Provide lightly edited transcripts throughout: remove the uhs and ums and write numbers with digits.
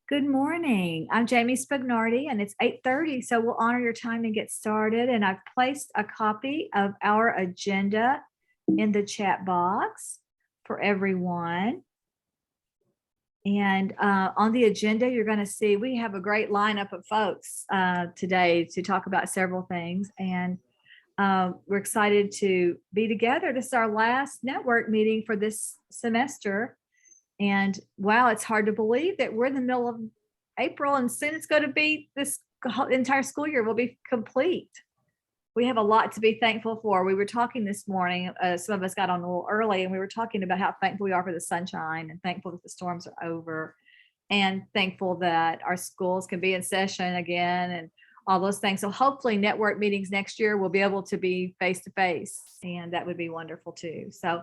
Good morning. I'm Jamie Spagnardi, and it's 8:30, so we'll honor your time and get started. And I've placed a copy of our agenda in the chat box for everyone. And on the agenda, you're going to see we have a great lineup of folks today to talk about several things. And we're excited to be together. This is our last network meeting for this semester. And wow, it's hard to believe that we're in the middle of April and soon it's going to be this entire school year will be complete. We have a lot to be thankful for. We were talking this morning, some of us got on a little early, and we were talking about how thankful we are for the sunshine and thankful that the storms are over and thankful that our schools can be in session again and all those things. So hopefully network meetings next year will be able to be face to face, and that would be wonderful too. So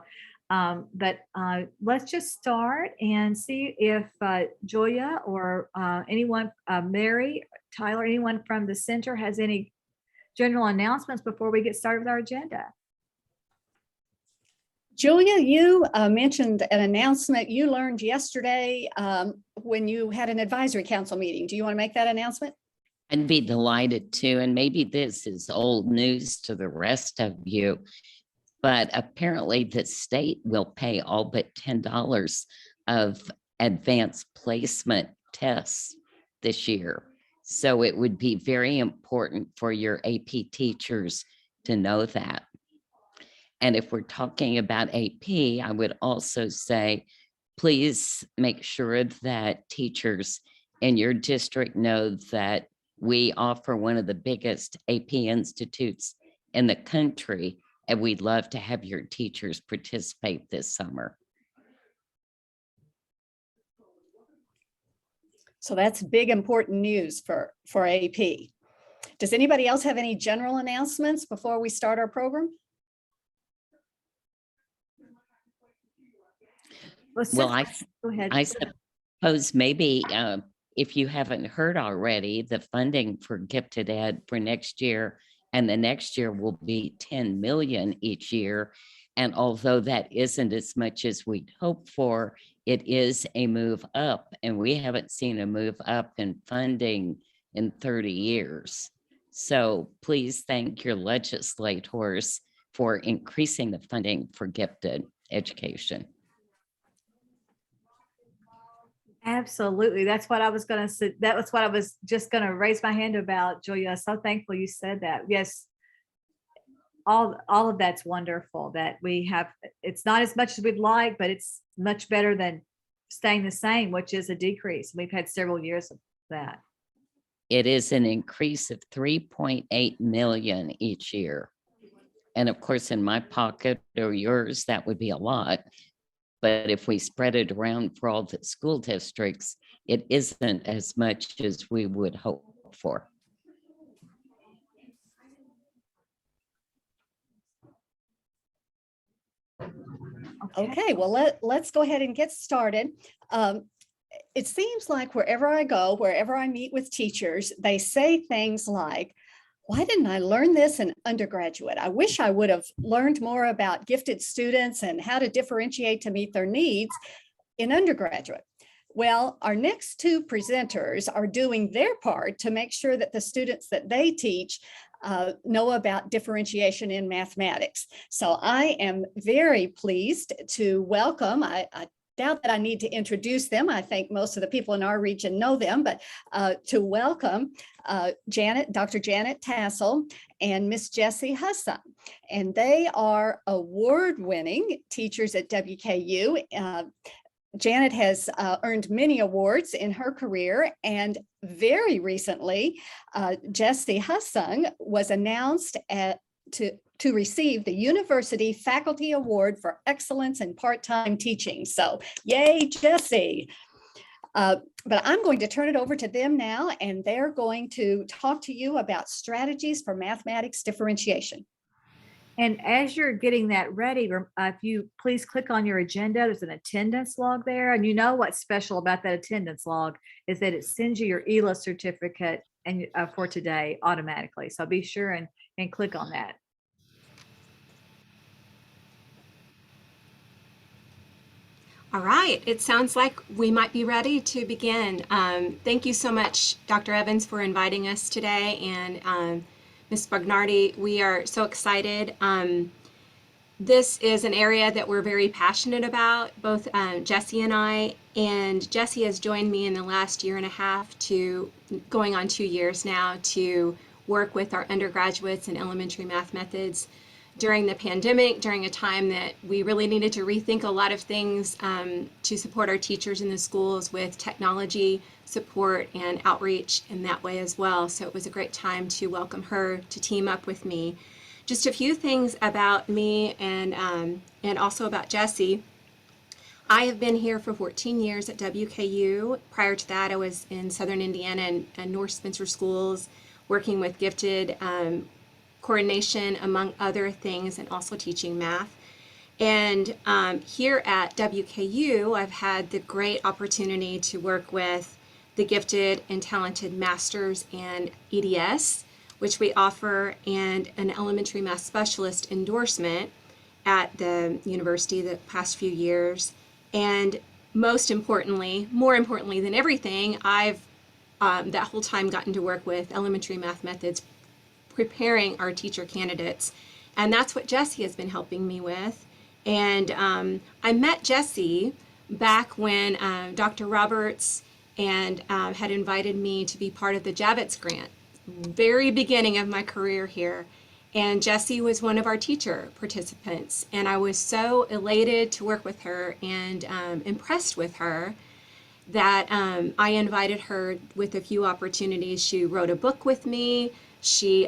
let's just start and see if Julia or anyone, Mary, Tyler, anyone from the center has any general announcements before we get started with our agenda. Julia, you mentioned an announcement you learned yesterday when you had an advisory council meeting. Do you want to make that announcement? I'd be delighted to, and maybe this is old news to the rest of you, but apparently the state will pay all but $10 of advanced placement tests this year. So it would be very important for your AP teachers to know that. And if we're talking about AP, I would also say, please make sure that teachers in your district know that we offer one of the biggest AP institutes in the country, and we'd love to have your teachers participate this summer. So that's big, important news for AP. Does anybody else have any general announcements before we start our program? Well, I suppose maybe if you haven't heard already, the funding for Gifted Ed for next year and the next year will be 10 million each year. And although that isn't as much as we'd hope for, it is a move up, and we haven't seen a move up in funding in 30 years. So please thank your legislators for increasing the funding for gifted education. Absolutely. That's what I was going to say. That was what I was just going to raise my hand about, Julia. So thankful you said that. Yes. All of that's wonderful that we have. It's not as much as we'd like, but it's much better than staying the same, which is a decrease. We've had several years of that. It is an increase of 3.8 million each year. And of course, in my pocket or yours, that would be a lot. But if we spread it around for all the school districts, it isn't as much as we would hope for. Okay, well, let's go ahead and get started. It seems like wherever I go, wherever I meet with teachers, they say things like, why didn't I learn this in undergraduate? I wish I would have learned more about gifted students and how to differentiate to meet their needs in undergraduate. Well, our next two presenters are doing their part to make sure that the students that they teach know about differentiation in mathematics. So I am very pleased to welcome, I doubt that I need to introduce them. I think most of the people in our region know them, but to welcome Dr. Janet Tassel and Miss Jessie Hassan. And they are award-winning teachers at WKU. Janet has earned many awards in her career, and very recently, Jessie Hassan was announced to receive the University Faculty Award for Excellence in Part-Time Teaching. So yay, Jessie. But I'm going to turn it over to them now, and they're going to talk to you about strategies for mathematics differentiation. And as you're getting that ready, if you please click on your agenda, there's an attendance log there. And you know what's special about that attendance log is that it sends you your ELA certificate and for today automatically. So be sure and click on that. All right, it sounds like we might be ready to begin. Thank you so much, Dr. Evans, for inviting us today, and Ms. Bagnardi. We are so excited. This is an area that we're very passionate about, both Jesse and I. And Jesse has joined me in the last year and a half to going on 2 years now to work with our undergraduates in elementary math methods during the pandemic, during a time that we really needed to rethink a lot of things to support our teachers in the schools with technology support and outreach in that way as well. So it was a great time to welcome her to team up with me. Just a few things about me and also about Jesse. I have been here for 14 years at WKU. Prior to that, I was in Southern Indiana and North Spencer schools, working with gifted coordination, among other things, and also teaching math. And here at WKU, I've had the great opportunity to work with the gifted and talented masters and EDS, which we offer, and an elementary math specialist endorsement at the university the past few years. And most importantly, more importantly than everything, I've that whole time gotten to work with elementary math methods, preparing our teacher candidates. And that's what Jesse has been helping me with. And I met Jesse back when Dr. Roberts and had invited me to be part of the Javits Grant, very beginning of my career here. And Jessie was one of our teacher participants. And I was so elated to work with her and impressed with her that I invited her with a few opportunities. She wrote a book with me. She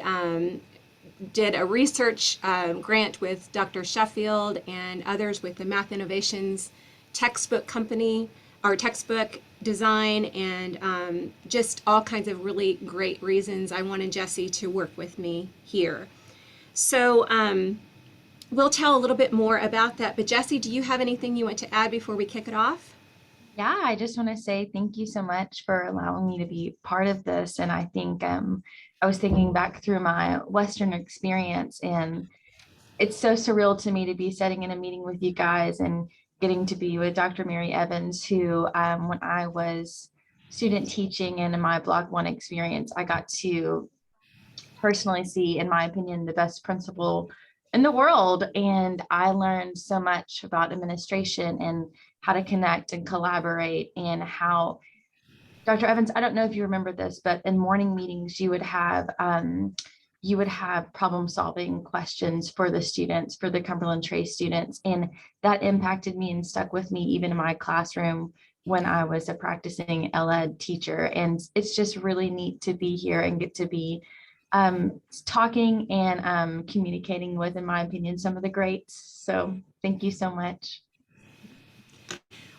did a research grant with Dr. Sheffield and others with the Math Innovations textbook company, our textbook design, and just all kinds of really great reasons I wanted Jesse to work with me here. So we'll tell a little bit more about that, but Jesse, do you have anything you want to add before we kick it off? Yeah, I just want to say thank you so much for allowing me to be part of this. And I think I was thinking back through my Western experience, and it's so surreal to me to be sitting in a meeting with you guys and getting to be with Dr. Mary Evans, who when I was student teaching and in my Block 1 experience, I got to personally see, in my opinion, the best principal in the world. And I learned so much about administration and how to connect and collaborate, and how Dr. Evans, I don't know if you remember this, but in morning meetings, you would have problem solving questions for the students, for the Cumberland Trace students. And that impacted me and stuck with me even in my classroom when I was a practicing LED teacher. And it's just really neat to be here and get to be talking and communicating with, in my opinion, some of the greats. So thank you so much.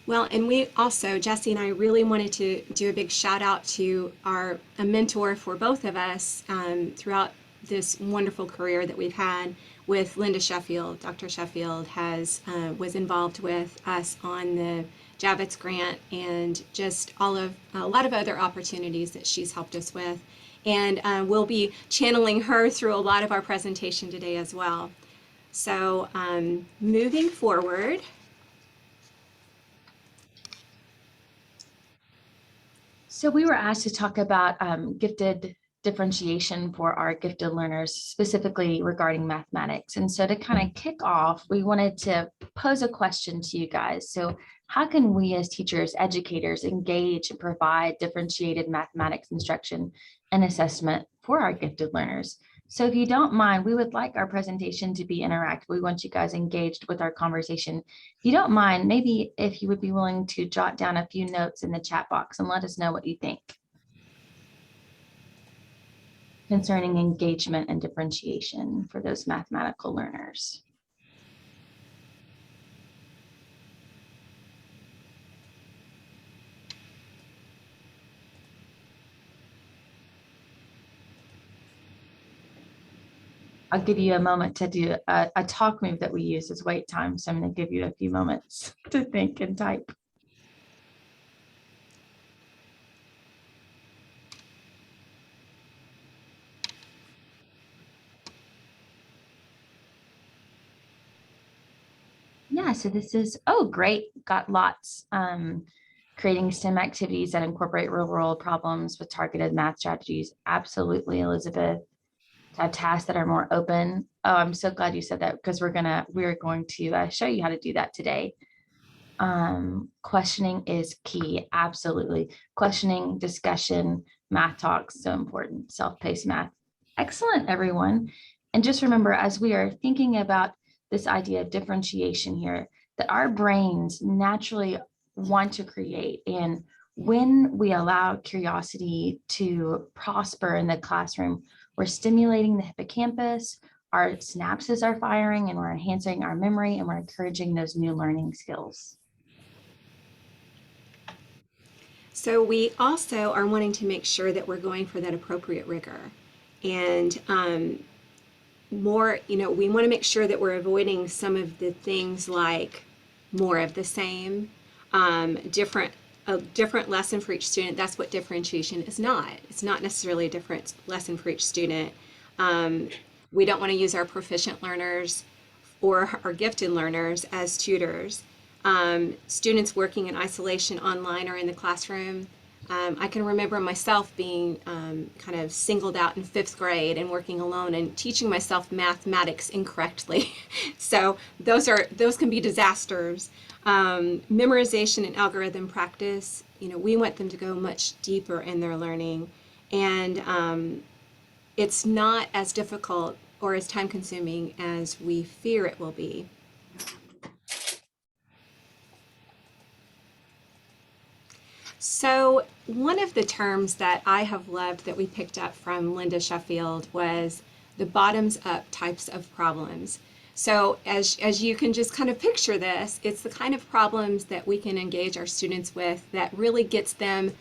Well, and we also, Jesse and I really wanted to do a big shout out to a mentor for both of us throughout this wonderful career that we've had with Linda Sheffield. Dr. Sheffield was involved with us on the Javits Grant and just a lot of other opportunities that she's helped us with. And we'll be channeling her through a lot of our presentation today as well. So moving forward. So we were asked to talk about gifted differentiation for our gifted learners, specifically regarding mathematics. And so to kind of kick off, we wanted to pose a question to you guys. So how can we as teachers, educators, engage and provide differentiated mathematics instruction and assessment for our gifted learners? So if you don't mind, we would like our presentation to be interactive. We want you guys engaged with our conversation. If you don't mind, maybe if you would be willing to jot down a few notes in the chat box and let us know what you think concerning engagement and differentiation for those mathematical learners. I'll give you a moment to do a talk move that we use as wait time. So I'm going to give you a few moments to think and type. Yeah, Yeah, so this is, oh, great. Got lots. Creating STEM activities that incorporate real world problems with targeted math strategies. Absolutely, Elizabeth. To have tasks that are more open. Oh, I'm so glad you said that because we're going to show you how to do that today. Questioning is key. Absolutely. Questioning, discussion, math talks, so important. Self-paced math. Excellent, everyone. And just remember, as we are thinking about this idea of differentiation here, that our brains naturally want to create. And when we allow curiosity to prosper in the classroom, we're stimulating the hippocampus, our synapses are firing, and we're enhancing our memory, and we're encouraging those new learning skills. So we also are wanting to make sure that we're going for that appropriate rigor. And more, we want to make sure that we're avoiding some of the things like more of the same, a different lesson for each student. That's what differentiation is not. It's not necessarily a different lesson for each student. We don't want to use our proficient learners or our gifted learners as tutors. Students working in isolation online or in the classroom. I can remember myself being kind of singled out in 5th grade and working alone and teaching myself mathematics incorrectly. So those can be disasters. Memorization and algorithm practice, we want them to go much deeper in their learning. And it's not as difficult or as time consuming as we fear it will be. So one of the terms that I have loved that we picked up from Linda Sheffield was the bottoms up types of problems. So as you can just kind of picture this, it's the kind of problems that we can engage our students with that really gets them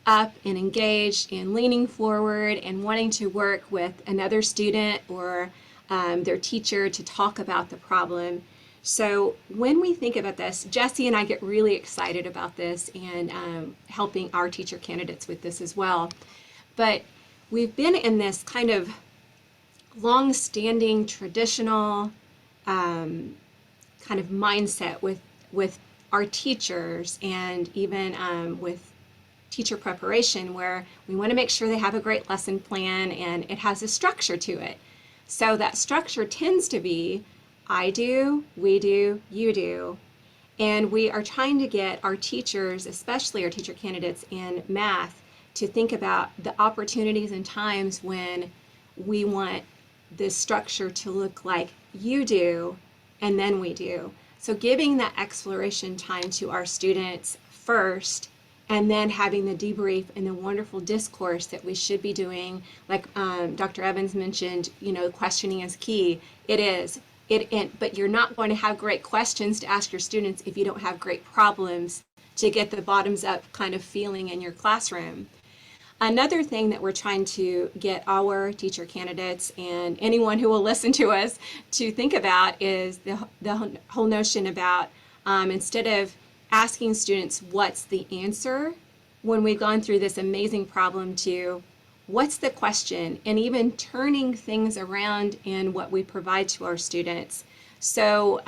up and engaged and leaning forward and wanting to work with another student or their teacher to talk about the problem. So when we think about this, Jesse and I get really excited about this and helping our teacher candidates with this as well. But we've been in this kind of long-standing traditional kind of mindset with our teachers and even with teacher preparation, where we want to make sure they have a great lesson plan and it has a structure to it. So that structure tends to be I do, we do, you do. And we are trying to get our teachers, especially our teacher candidates in math, to think about the opportunities and times when we want this structure to look like you do and then we do. So giving that exploration time to our students first, and then having the debrief and the wonderful discourse that we should be doing, like Dr. Evans mentioned, questioning is key. It is. But you're not going to have great questions to ask your students if you don't have great problems to get the bottoms up kind of feeling in your classroom. Another thing that we're trying to get our teacher candidates and anyone who will listen to us to think about is the whole notion about instead of asking students what's the answer, when we've gone through this amazing problem, to what's the question, and even turning things around in what we provide to our students. So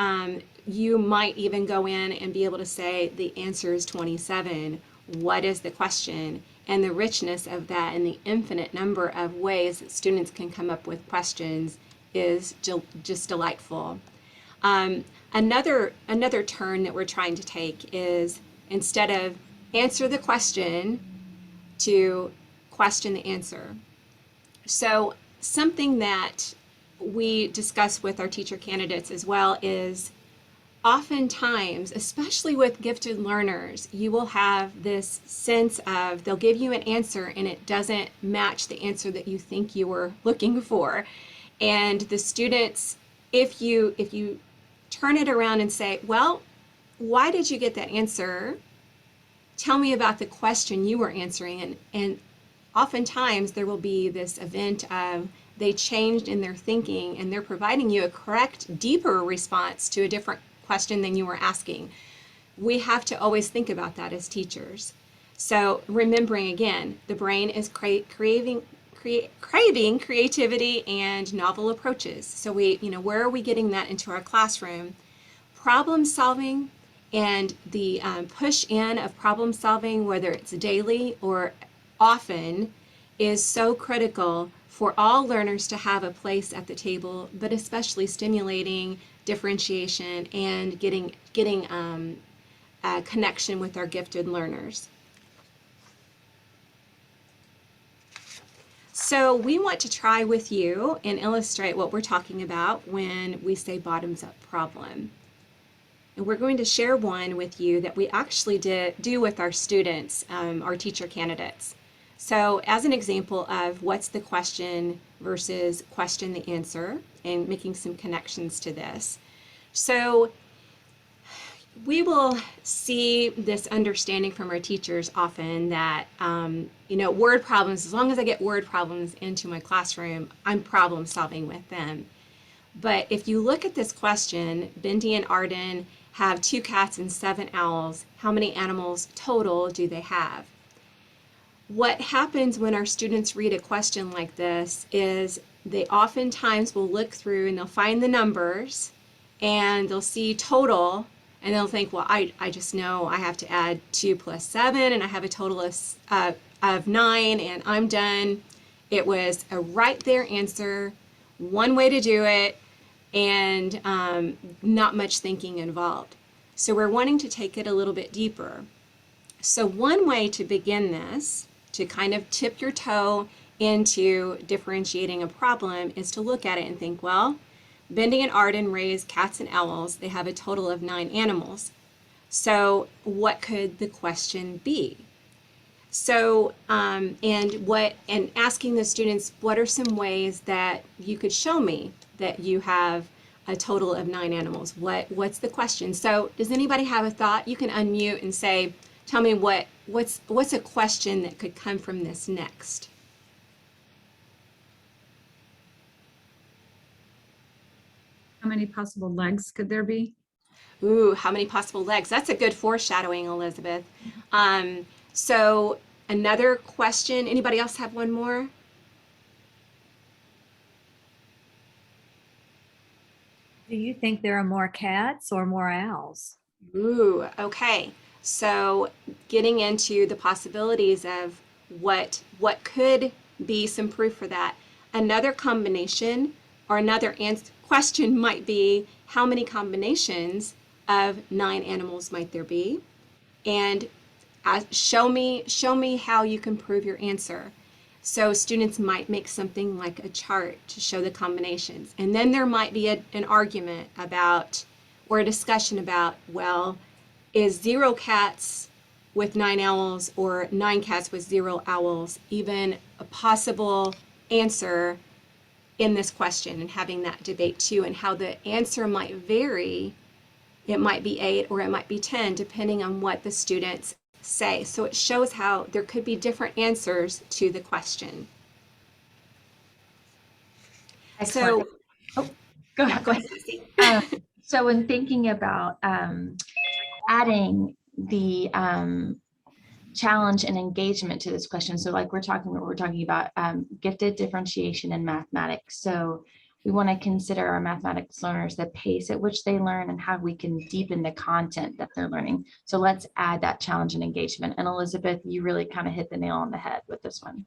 you might even go in and be able to say the answer is 27. What is the question? And the richness of that and the infinite number of ways that students can come up with questions is just delightful. Another turn that we're trying to take is, instead of answer the question, to question the answer. So something that we discuss with our teacher candidates as well is, oftentimes, especially with gifted learners, you will have this sense of they'll give you an answer and it doesn't match the answer that you think you were looking for. And the students, if you turn it around and say, well, why did you get that answer? Tell me about the question you were answering. And oftentimes there will be this event of they changed in their thinking and they're providing you a correct, deeper response to a different question than you were asking. We have to always think about that as teachers. So remembering, again, the brain is craving creativity and novel approaches. So where are we getting that into our classroom? problem solving and the push in of problem solving, whether it's daily or often, is so critical for all learners to have a place at the table, but especially stimulating differentiation and getting a connection with our gifted learners. So we want to try with you and illustrate what we're talking about when we say bottoms up problem. And we're going to share one with you that we actually do with our students, our teacher candidates. So as an example of what's the question versus question the answer, and making some connections to this. So we will see this understanding from our teachers often that, word problems, as long as I get word problems into my classroom, I'm problem solving with them. But if you look at this question, Bindi and Arden have 2 cats and 7 owls. How many animals total do they have? What happens when our students read a question like this is they oftentimes will look through and they'll find the numbers and they'll see total and they'll think, well, I just know I have to add 2 plus 7 and I have a total of 9 and I'm done. It was a right there answer, one way to do it, and not much thinking involved. So we're wanting to take it a little bit deeper. So one way to begin this, to kind of tip your toe into differentiating a problem, is to look at it and think, well, Bindi and Arden raise cats and owls. They have a total of 9 animals. So what could the question be? So, and asking the students, what are some ways that you could show me that you have a total of 9 animals? What's the question? So does anybody have a thought? You can unmute and say, tell me what's a question that could come from this next? How many possible legs could there be? Ooh, how many possible legs? That's a good foreshadowing, Elizabeth. So another question, anybody else have one more? Do you think there are more cats or more owls? Ooh, okay. So getting into the possibilities of what could be some proof for that. Another combination or another question might be, how many combinations of 9 animals might there be? And show me how you can prove your answer. So students might make something like a chart to show the combinations. And then there might be an argument about, or a discussion about, well, is 0 cats with 9 owls or 9 cats with 0 owls even a possible answer in this question, and having that debate too, and how the answer might vary. It might be 8 or it might be 10, depending on what the students say. So it shows how there could be different answers to the question. Excellent. So, Go yeah, ahead. go ahead, Cece. So when thinking about adding the challenge and engagement to this question, so like we're talking about gifted differentiation in mathematics. So we want to consider our mathematics learners, the pace at which they learn and how we can deepen the content that they're learning. So let's add that challenge and engagement. And Elizabeth, you really kind of hit the nail on the head with this one.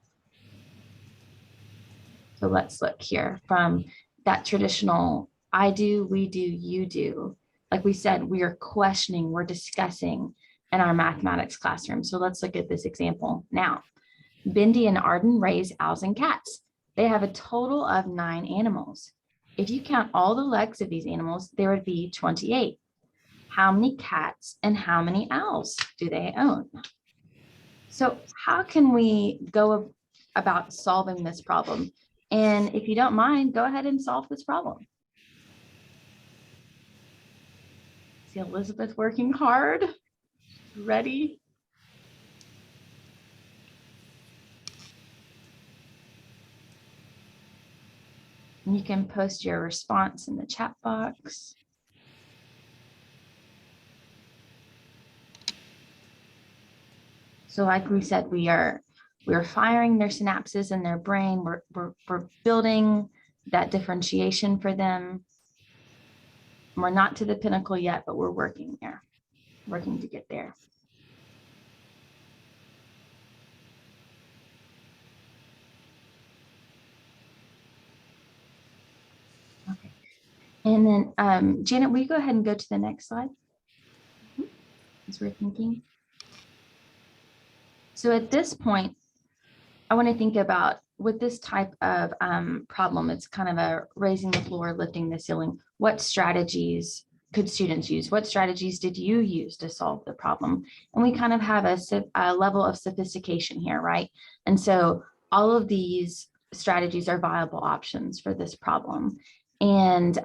So let's look here from that traditional I do, we do, you do. Like we said, we are questioning, we're discussing in our mathematics classroom. So let's look at this example now. Bindi and Arden raise owls and cats. They have a total of 9 animals. If you count all the legs of these animals, there would be 28. How many cats and how many owls do they own? So how can we go about solving this problem? And if you don't mind, go ahead and solve this problem. See Elizabeth working hard, ready. And you can post your response in the chat box. So like we said, we're firing their synapses in their brain. We're building that differentiation for them. We're not to the pinnacle yet, but we're working there, working to get there. Okay. And then Janet, will you go ahead and go to the next slide? As we're thinking. So at this point, I want to think about with this type of problem, it's kind of a raising the floor, lifting the ceiling. What strategies could students use? What strategies did you use to solve the problem? And we kind of have a level of sophistication here, right? And so all of these strategies are viable options for this problem. And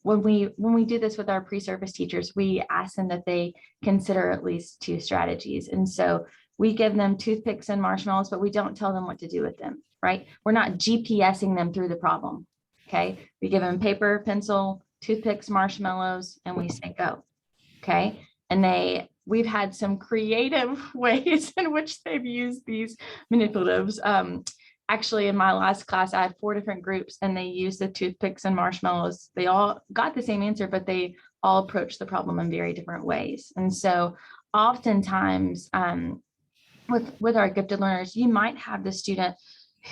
when we do this with our pre-service teachers, we ask them that they consider at least 2 strategies. And so we give them toothpicks and marshmallows, but we don't tell them what to do with them, right? We're not GPSing them through the problem, okay? We give them paper, pencil, toothpicks, marshmallows, and we say go, okay? And we've had some creative ways in which they've used these manipulatives. Actually, in my last class, I had 4 different groups and they used the toothpicks and marshmallows. They all got the same answer, but they all approached the problem in very different ways. And so oftentimes, with our gifted learners, you might have the student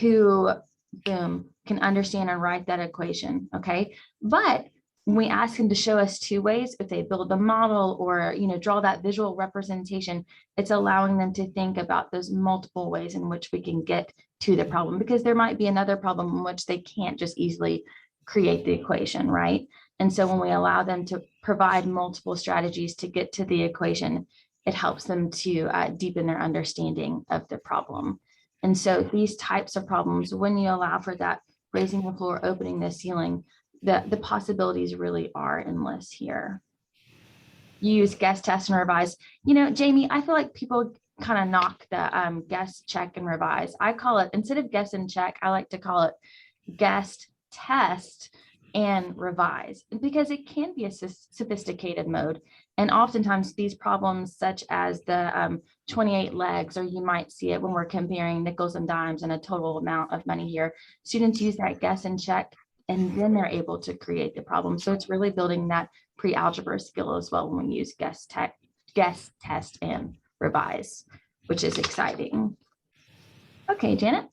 who, boom, can understand and write that equation, okay? But when we ask them to show us 2 ways, if they build the model or, draw that visual representation, it's allowing them to think about those multiple ways in which we can get to the problem, because there might be another problem in which they can't just easily create the equation, right? And so when we allow them to provide multiple strategies to get to the equation, it helps them to deepen their understanding of the problem. And so these types of problems, when you allow for that raising the floor, opening the ceiling, the possibilities really are endless here. You use guess, test, and revise. Jamie, I feel like people kind of knock the guess, check, and revise. I call it, instead of guess and check, I like to call it guess, test, and revise, because it can be a sophisticated mode. And oftentimes these problems, such as the 28 legs, or you might see it when we're comparing nickels and dimes and a total amount of money here, students use that guess and check, and then they're able to create the problem. So it's really building that pre-algebra skill as well when we use guess, test, and revise, which is exciting. Okay, Janet.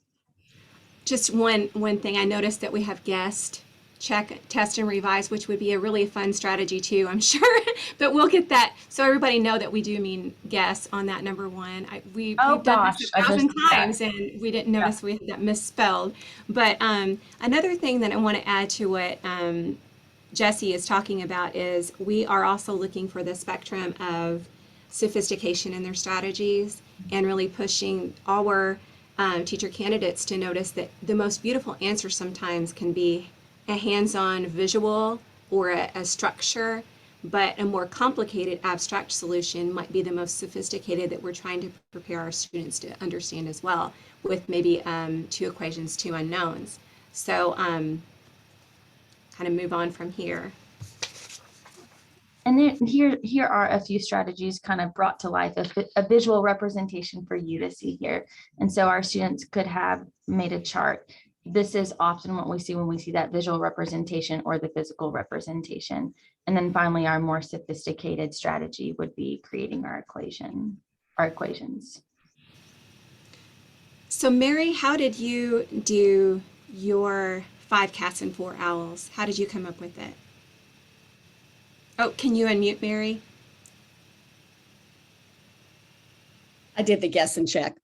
Just one thing, I noticed that we have guessed, check, test, and revise, which would be a really fun strategy too, I'm sure. But we'll get that, so everybody know that we do mean guess on that number 1. We've done this 1,000 times and we didn't notice we had that misspelled. But another thing that I want to add to what Jesse is talking about is we are also looking for the spectrum of sophistication in their strategies and really pushing our teacher candidates to notice that the most beautiful answer sometimes can be a hands-on visual or a structure, but a more complicated abstract solution might be the most sophisticated that we're trying to prepare our students to understand as well, with maybe 2 equations, 2 unknowns. So kind of move on from here. And then here are a few strategies kind of brought to life, a visual representation for you to see here. And so our students could have made a chart. This is often what we see when we see that visual representation or the physical representation. And then finally, our more sophisticated strategy would be creating our equations. So Mary, how did you do your 5 cats and 4 owls? How did you come up with it? Oh, can you unmute Mary? I did the guess and check.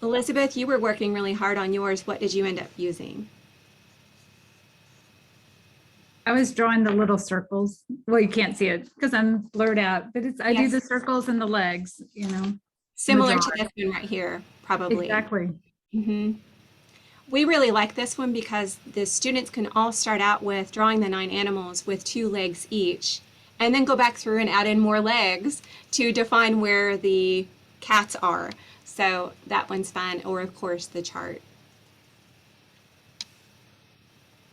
Elizabeth, you were working really hard on yours. What did you end up using? I was drawing the little circles. Well, you can't see it because I'm blurred out, but I do the Yes. circles and the legs, Similar to drawing. this one right here, probably. Exactly. We really like this one because the students can all start out with drawing the 9 animals with 2 legs each, and then go back through and add in more legs to define where the cats are. So that one's fun, or of course the chart.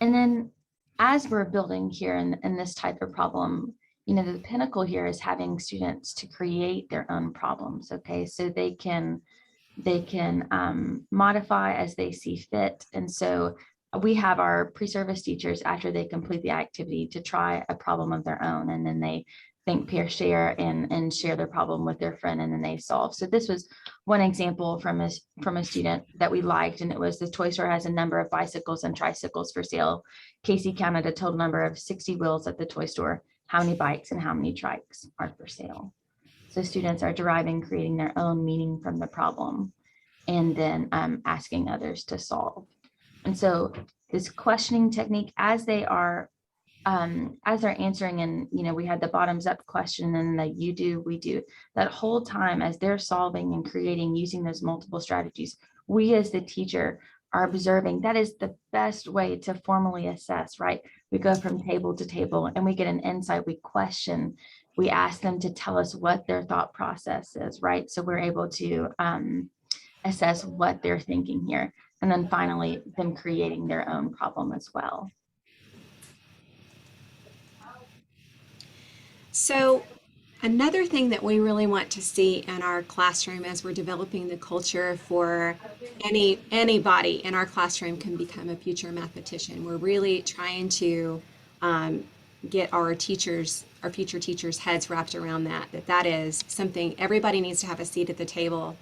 And then as we're building here in this type of problem, the pinnacle here is having students to create their own problems. Okay, so they can modify as they see fit. And so we have our pre-service teachers after they complete the activity to try a problem of their own, and then they think, peer share, and share their problem with their friend, and then they solve. So this was one example from a student that we liked, and it was the toy store has a number of bicycles and tricycles for sale. Casey counted a total number of 60 wheels at the toy store. How many bikes and how many trikes are for sale? So students are deriving, creating their own meaning from the problem, and then asking others to solve. And so this questioning technique, as they're answering, and we had the bottoms up question and the you do, we do, that whole time as they're solving and creating using those multiple strategies, we as the teacher are observing. That is the best way to formally assess, right? We go from table to table and we get an insight, we question, we ask them to tell us what their thought process is, right? So we're able to assess what they're thinking here. And then finally, them creating their own problem as well. So another thing that we really want to see in our classroom as we're developing the culture for anybody in our classroom can become a future mathematician. We're really trying to get our future teachers' heads wrapped around that is something everybody needs to have a seat at the table.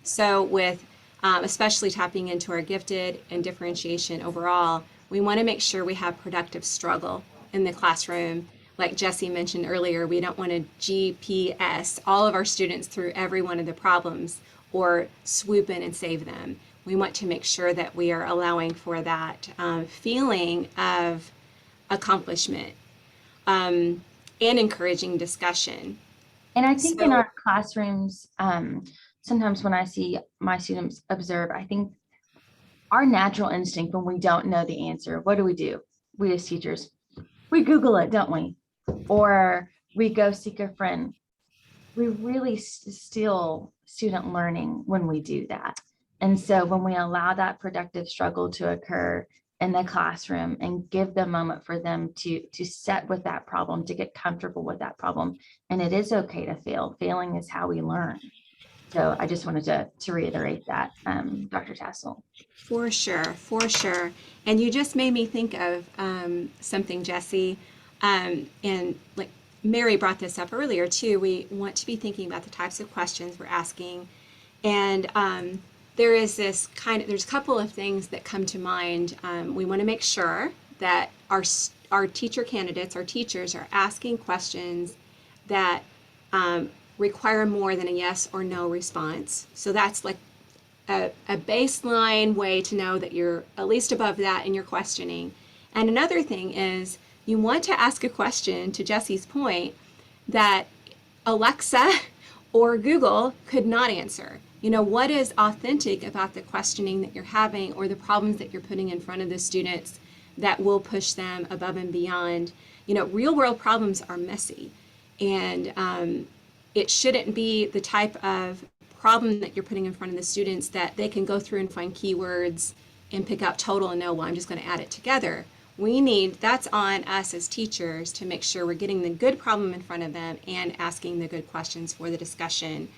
So with especially tapping into our gifted and differentiation overall, we want to make sure we have productive struggle in the classroom. Like Jesse mentioned earlier, we don't want to GPS all of our students through every one of the problems or swoop in and save them. We want to make sure that we are allowing for that feeling of accomplishment and encouraging discussion. And I think in our classrooms, sometimes when I see my students observe, I think our natural instinct when we don't know the answer, what do? We as teachers, we Google it, don't we? Or we go seek a friend. We really steal student learning when we do that. And so when we allow that productive struggle to occur in the classroom and give the moment for them to set with that problem, to get comfortable with that problem, and it is okay to fail. Failing is how we learn. So I just wanted to reiterate that, Dr. Tassel. For sure. And you just made me think of something, Jesse. And like Mary brought this up earlier too, we want to be thinking about the types of questions we're asking. And there's a couple of things that come to mind. We want to make sure that our teacher candidates, our teachers, are asking questions that require more than a yes or no response. So that's like a baseline way to know that you're at least above that in your questioning. And another thing is you want to ask a question, to Jesse's point, that Alexa or Google could not answer. What is authentic about the questioning that you're having or the problems that you're putting in front of the students that will push them above and beyond? Real world problems are messy, and it shouldn't be the type of problem that you're putting in front of the students that they can go through and find keywords and pick up total and know, well, I'm just going to add it together. That's on us as teachers to make sure we're getting the good problem in front of them and asking the good questions for the discussion.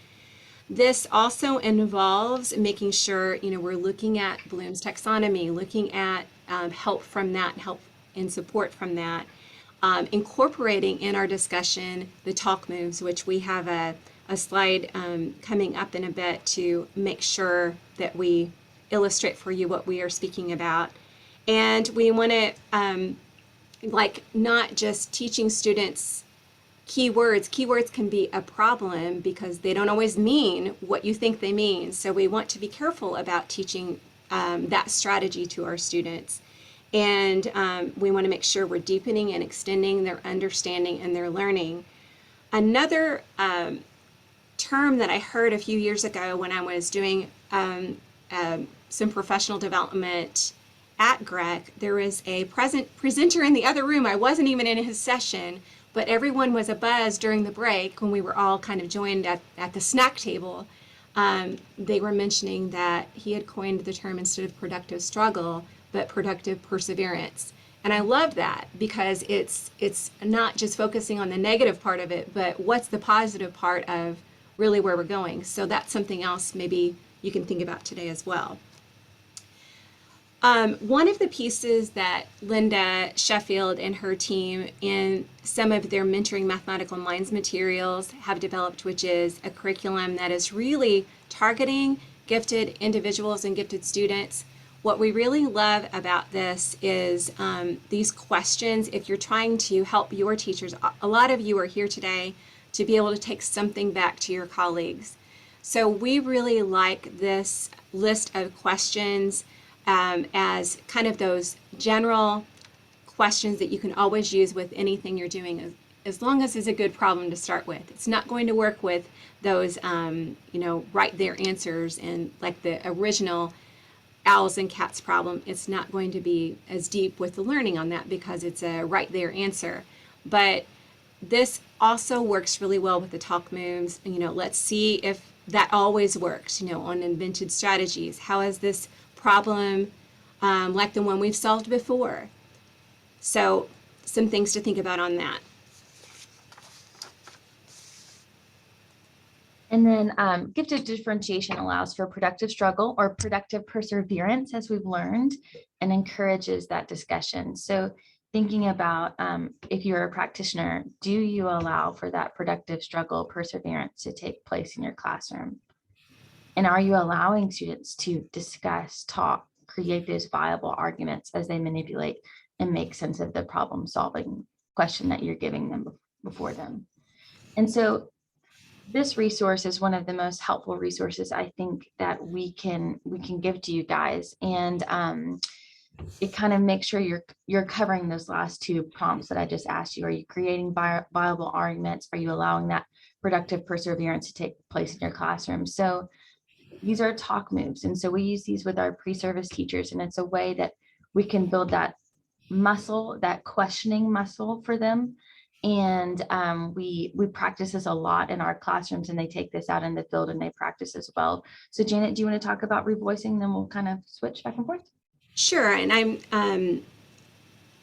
This also involves making sure, we're looking at Bloom's taxonomy, looking at help from that, help and support from that, incorporating in our discussion the talk moves, which we have a slide coming up in a bit to make sure that we illustrate for you what we are speaking about. And we want to, not just teaching students keywords. Keywords can be a problem because they don't always mean what you think they mean. So we want to be careful about teaching that strategy to our students. And we want to make sure we're deepening and extending their understanding and their learning. Another term that I heard a few years ago when I was doing some professional development at GREC, there was a presenter in the other room. I wasn't even in his session, but everyone was abuzz during the break when we were all kind of joined at the snack table. They were mentioning that he had coined the term, instead of productive struggle, but productive perseverance. And I love that because it's not just focusing on the negative part of it, but what's the positive part of really where we're going. So that's something else maybe you can think about today as well. One of the pieces that Linda Sheffield and her team in some of their Mentoring Mathematical Minds materials have developed, which is a curriculum that is really targeting gifted individuals and gifted students. What we really love about this is these questions. If you're trying to help your teachers, a lot of you are here today to be able to take something back to your colleagues. So we really like this list of questions as kind of those general questions that you can always use with anything you're doing, as long as it's a good problem to start with. It's not going to work with those, right there answers and like the original owls and cats problem. It's not going to be as deep with the learning on that because it's a right there answer. But this also works really well with the talk moves. Let's see if that always works, on invented strategies. How is this problem like the one we've solved before? So some things to think about on that. And then gifted differentiation allows for productive struggle or productive perseverance, as we've learned, and encourages that discussion. So thinking about if you're a practitioner, do you allow for that productive struggle, perseverance to take place in your classroom? And are you allowing students to discuss, talk, create those viable arguments as they manipulate and make sense of the problem solving question that you're giving them before them? And so this resource is one of the most helpful resources I think that we can give to you guys. And it kind of makes sure you're covering those last two prompts that I just asked you. Are you creating viable arguments? Are you allowing that productive perseverance to take place in your classroom? So these are talk moves. And so we use these with our pre-service teachers. And it's a way that we can build that muscle, that questioning muscle for them. And we practice this a lot in our classrooms, and they take this out in the field and they practice as well. So Janet, do you want to talk about revoicing? Then we'll kind of switch back and forth. Sure, and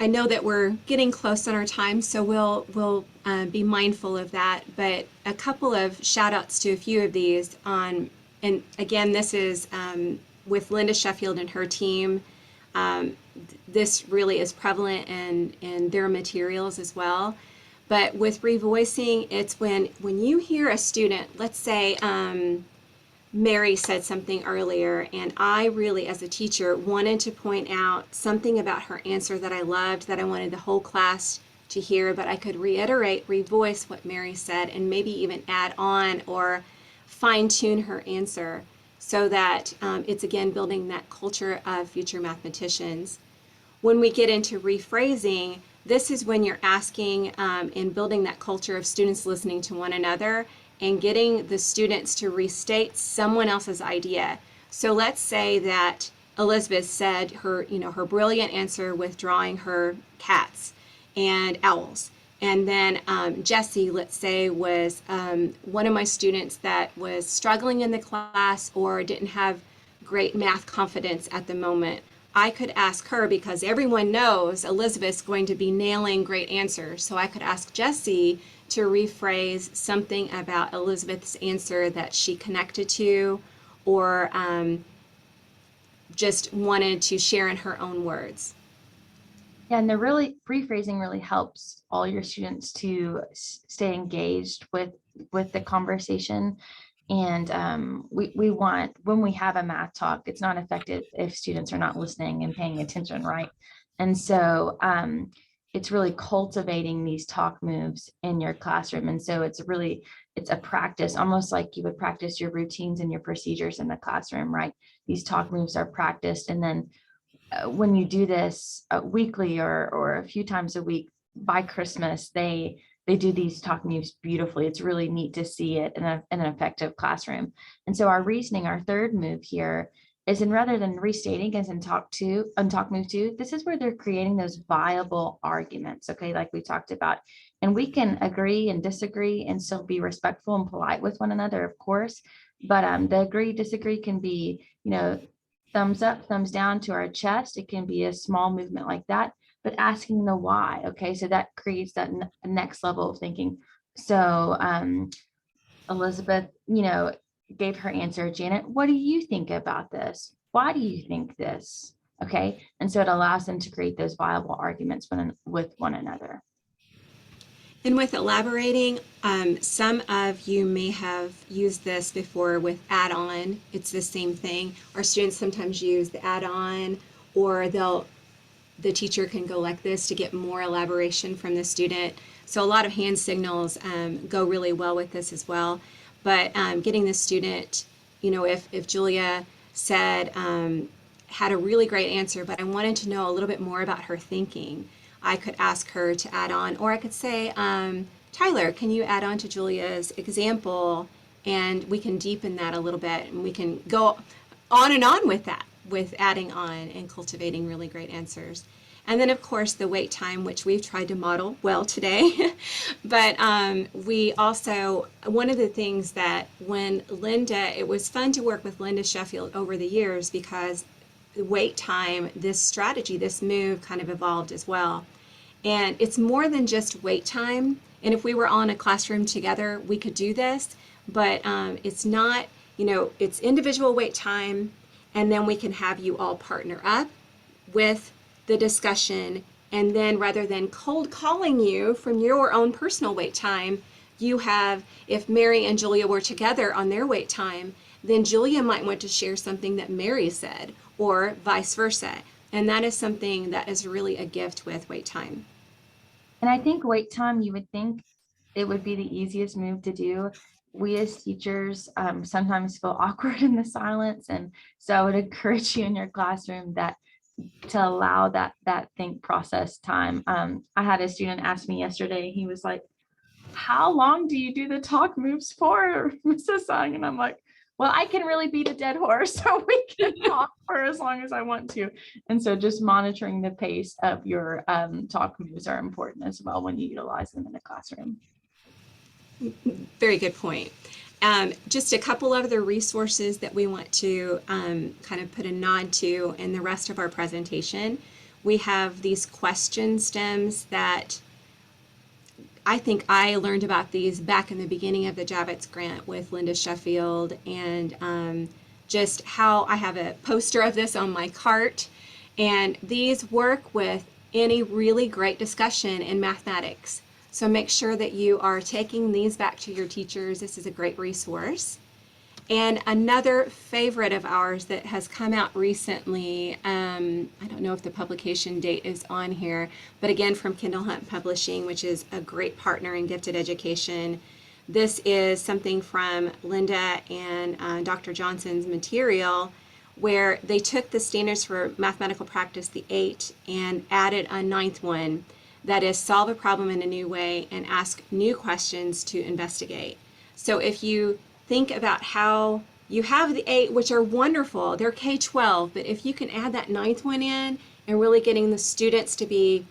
I know that we're getting close on our time, so we'll be mindful of that. But a couple of shout outs to a few of these on, and again, this is with Linda Sheffield and her team. This really is prevalent in their materials as well. But with revoicing, it's when you hear a student, let's say Mary said something earlier, and I really, as a teacher, wanted to point out something about her answer that I loved, that I wanted the whole class to hear, but I could reiterate, revoice what Mary said, and maybe even add on or fine-tune her answer so that it's, again, building that culture of future mathematicians. When we get into rephrasing, this is when you're asking and building that culture of students listening to one another and getting the students to restate someone else's idea. So let's say that Elizabeth said her brilliant answer with drawing her cats and owls. And then Jessie, let's say, was one of my students that was struggling in the class or didn't have great math confidence at the moment. I could ask her, because everyone knows Elizabeth's going to be nailing great answers. So I could ask Jessie to rephrase something about Elizabeth's answer that she connected to or just wanted to share in her own words. Yeah, and the rephrasing really helps all your students to stay engaged with the conversation. And we want, when we have a math talk, it's not effective if students are not listening and paying attention, right? And so it's really cultivating these talk moves in your classroom. And so it's a practice, almost like you would practice your routines and your procedures in the classroom, right? These talk moves are practiced. And then when you do this weekly or a few times a week, by Christmas, they do these talk moves beautifully. It's really neat to see it in an effective classroom. And so our reasoning, our third move here is, in rather than restating as in talk move 2, this is where they're creating those viable arguments, okay, like we talked about. And we can agree and disagree and still be respectful and polite with one another, of course. But the agree, disagree can be, thumbs up, thumbs down to our chest. It can be a small movement like that, but asking the why. Okay, so that creates that next level of thinking. So Elizabeth, gave her answer. Janet, what do you think about this? Why do you think this? Okay. And so it allows them to create those viable arguments with one another. And with elaborating, some of you may have used this before with add-on. It's the same thing. Our students sometimes use the add-on, or the teacher can go like this to get more elaboration from the student. So a lot of hand signals go really well with this as well. But getting the student, if Julia said, had a really great answer, but I wanted to know a little bit more about her thinking, I could ask her to add on, or I could say, Tyler, can you add on to Julia's example? And we can deepen that a little bit, and we can go on and on with that, with adding on and cultivating really great answers. And then, of course, the wait time, which we've tried to model well today. But we also, one of the things that when Linda, it was fun to work with Linda Sheffield over the years, because the wait time, this strategy, this move kind of evolved as well. And it's more than just wait time. And if we were all in a classroom together, we could do this, but it's not, it's individual wait time. And then we can have you all partner up with the discussion. And then rather than cold calling you from your own personal wait time, you have, if Mary and Julia were together on their wait time, then Julia might want to share something that Mary said, or vice versa. And that is something that is really a gift with wait time. And I think wait time, you would think it would be the easiest move to do. We as teachers sometimes feel awkward in the silence. And so I would encourage you in your classroom to allow that think process time. I had a student ask me yesterday, he was like, how long do you do the talk moves for, Mrs. Sung? And I'm like, well, I can really beat a dead horse, so we can talk for as long as I want to. And so just monitoring the pace of your talk moves are important as well when you utilize them in the classroom. Very good point. Just a couple other resources that we want to kind of put a nod to in the rest of our presentation. We have these question stems that I think I learned about these back in the beginning of the Javits Grant with Linda Sheffield, and just how I have a poster of this on my cart. And these work with any really great discussion in mathematics. So make sure that you are taking these back to your teachers. This is a great resource. And another favorite of ours that has come out recently, I don't know if the publication date is on here, but again from Kendall Hunt Publishing, which is a great partner in gifted education. This is something from Linda and Dr. Johnson's material, where they took the standards for mathematical practice, the 8, and added a 9th one, that is solve a problem in a new way and ask new questions to investigate. So if you think about how you have the 8, which are wonderful, they're K-12, but if you can add that 9th one in and really getting the students to be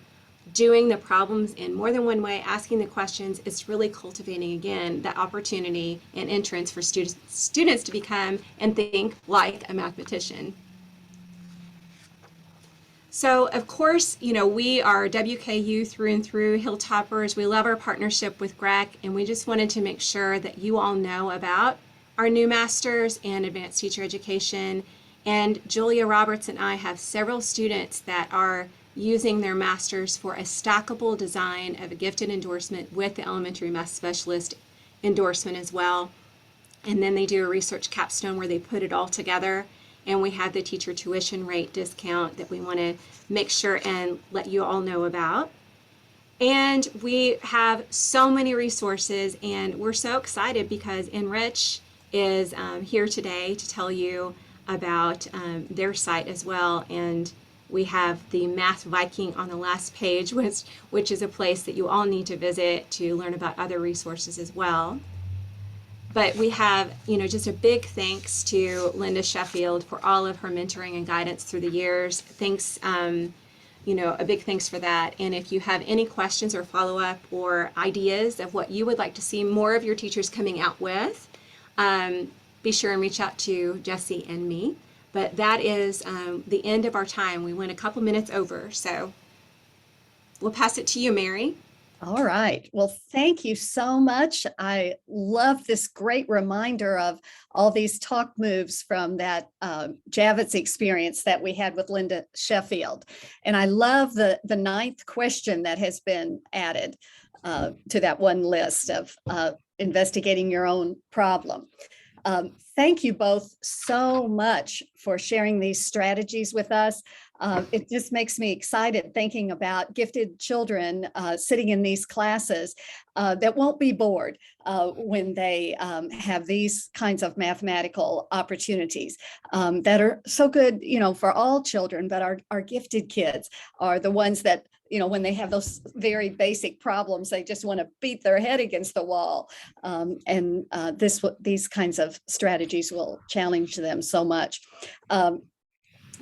doing the problems in more than one way, asking the questions, it's really cultivating, again, that opportunity and entrance for students to become and think like a mathematician. So, of course, we are WKU through and through, Hilltoppers. We love our partnership with GREC, and we just wanted to make sure that you all know about our new masters and advanced teacher education. And Julia Roberts and I have several students that are using their masters for a stackable design of a gifted endorsement with the elementary math specialist endorsement as well. And then they do a research capstone where they put it all together. And we have the teacher tuition rate discount that we want to make sure and let you all know about. And we have so many resources, and we're so excited because Enrich is here today to tell you about their site as well. And we have the Math Viking on the last page, which is a place that you all need to visit to learn about other resources as well. But we have, just a big thanks to Linda Sheffield for all of her mentoring and guidance through the years. Thanks, a big thanks for that. And if you have any questions or follow-up or ideas of what you would like to see more of your teachers coming out with, be sure and reach out to Jessie and me. But that is the end of our time. We went a couple minutes over, so we'll pass it to you, Mary. All right. Well, thank you so much. I love this great reminder of all these talk moves from that Javits experience that we had with Linda Sheffield. And I love the ninth question that has been added to that one list of investigating your own problem. Thank you both so much for sharing these strategies with us. It just makes me excited thinking about gifted children sitting in these classes that won't be bored when they have these kinds of mathematical opportunities that are so good, you know, for all children, but our gifted kids are the ones that, you know, when they have those very basic problems, they just want to beat their head against the wall. These kinds of strategies will challenge them so much.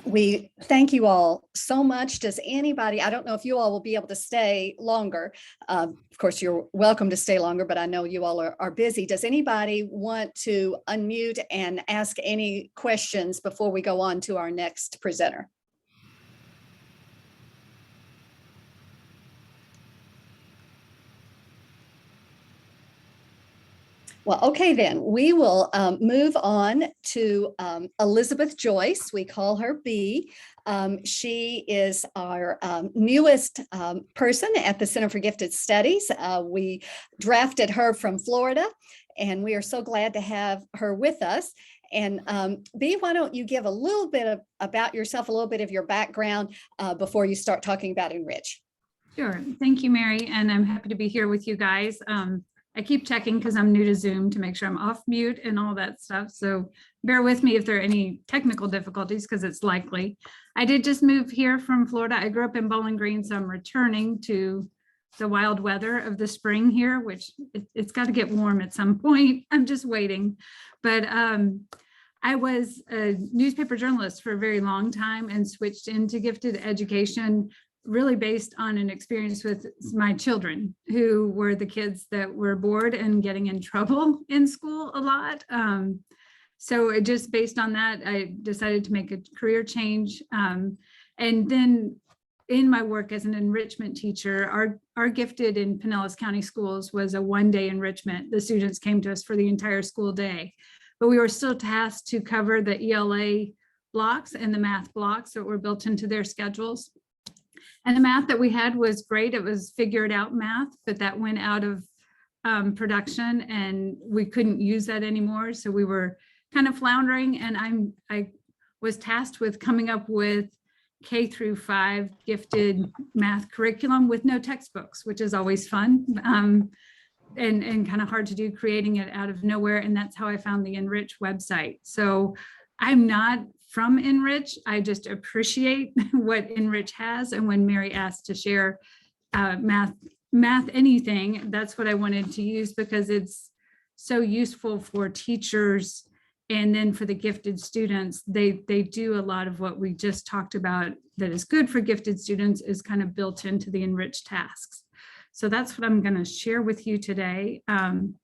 We thank you all so much. Does anybody, I don't know if you all will be able to stay longer. Of course, you're welcome to stay longer, but I know you all are busy. Does anybody want to unmute and ask any questions before we go on to our next presenter? Well, okay, then we will move on to Elizabeth Joyce. We call her B. She is our newest person at the Center for Gifted Studies. We drafted her from Florida, and we are so glad to have her with us. And B, why don't you give a little bit about yourself, a little bit of your background before you start talking about Enrich. Sure. Thank you, Mary. And I'm happy to be here with you guys. I keep checking because I'm new to Zoom to make sure I'm off mute and all that stuff. So bear with me if there are any technical difficulties, because it's likely. I did just move here from Florida. I grew up in Bowling Green, so I'm returning to the wild weather of the spring here, which it's got to get warm at some point. I'm just waiting. But I was a newspaper journalist for a very long time and switched into gifted education really based on an experience with my children, who were the kids that were bored and getting in trouble in school a lot. So it just based on that, I decided to make a career change. And then in my work as an enrichment teacher, our gifted in Pinellas County schools was a one-day enrichment. The students came to us for the entire school day, but we were still tasked to cover the ELA blocks and the math blocks that were built into their schedules. And the math that we had was great. It was figured out math, but that went out of production and we couldn't use that anymore. So we were kind of floundering, and I was tasked with coming up with K-5 gifted math curriculum with no textbooks, which is always fun and kind of hard to do, creating it out of nowhere. And that's how I found the Enrich website. So I'm not from Enrich. I just appreciate what Enrich has. And when Mary asked to share math anything, that's what I wanted to use, because it's so useful for teachers. And then for the gifted students, they do a lot of what we just talked about that is good for gifted students is kind of built into the Enrich tasks. So that's what I'm going to share with you today. And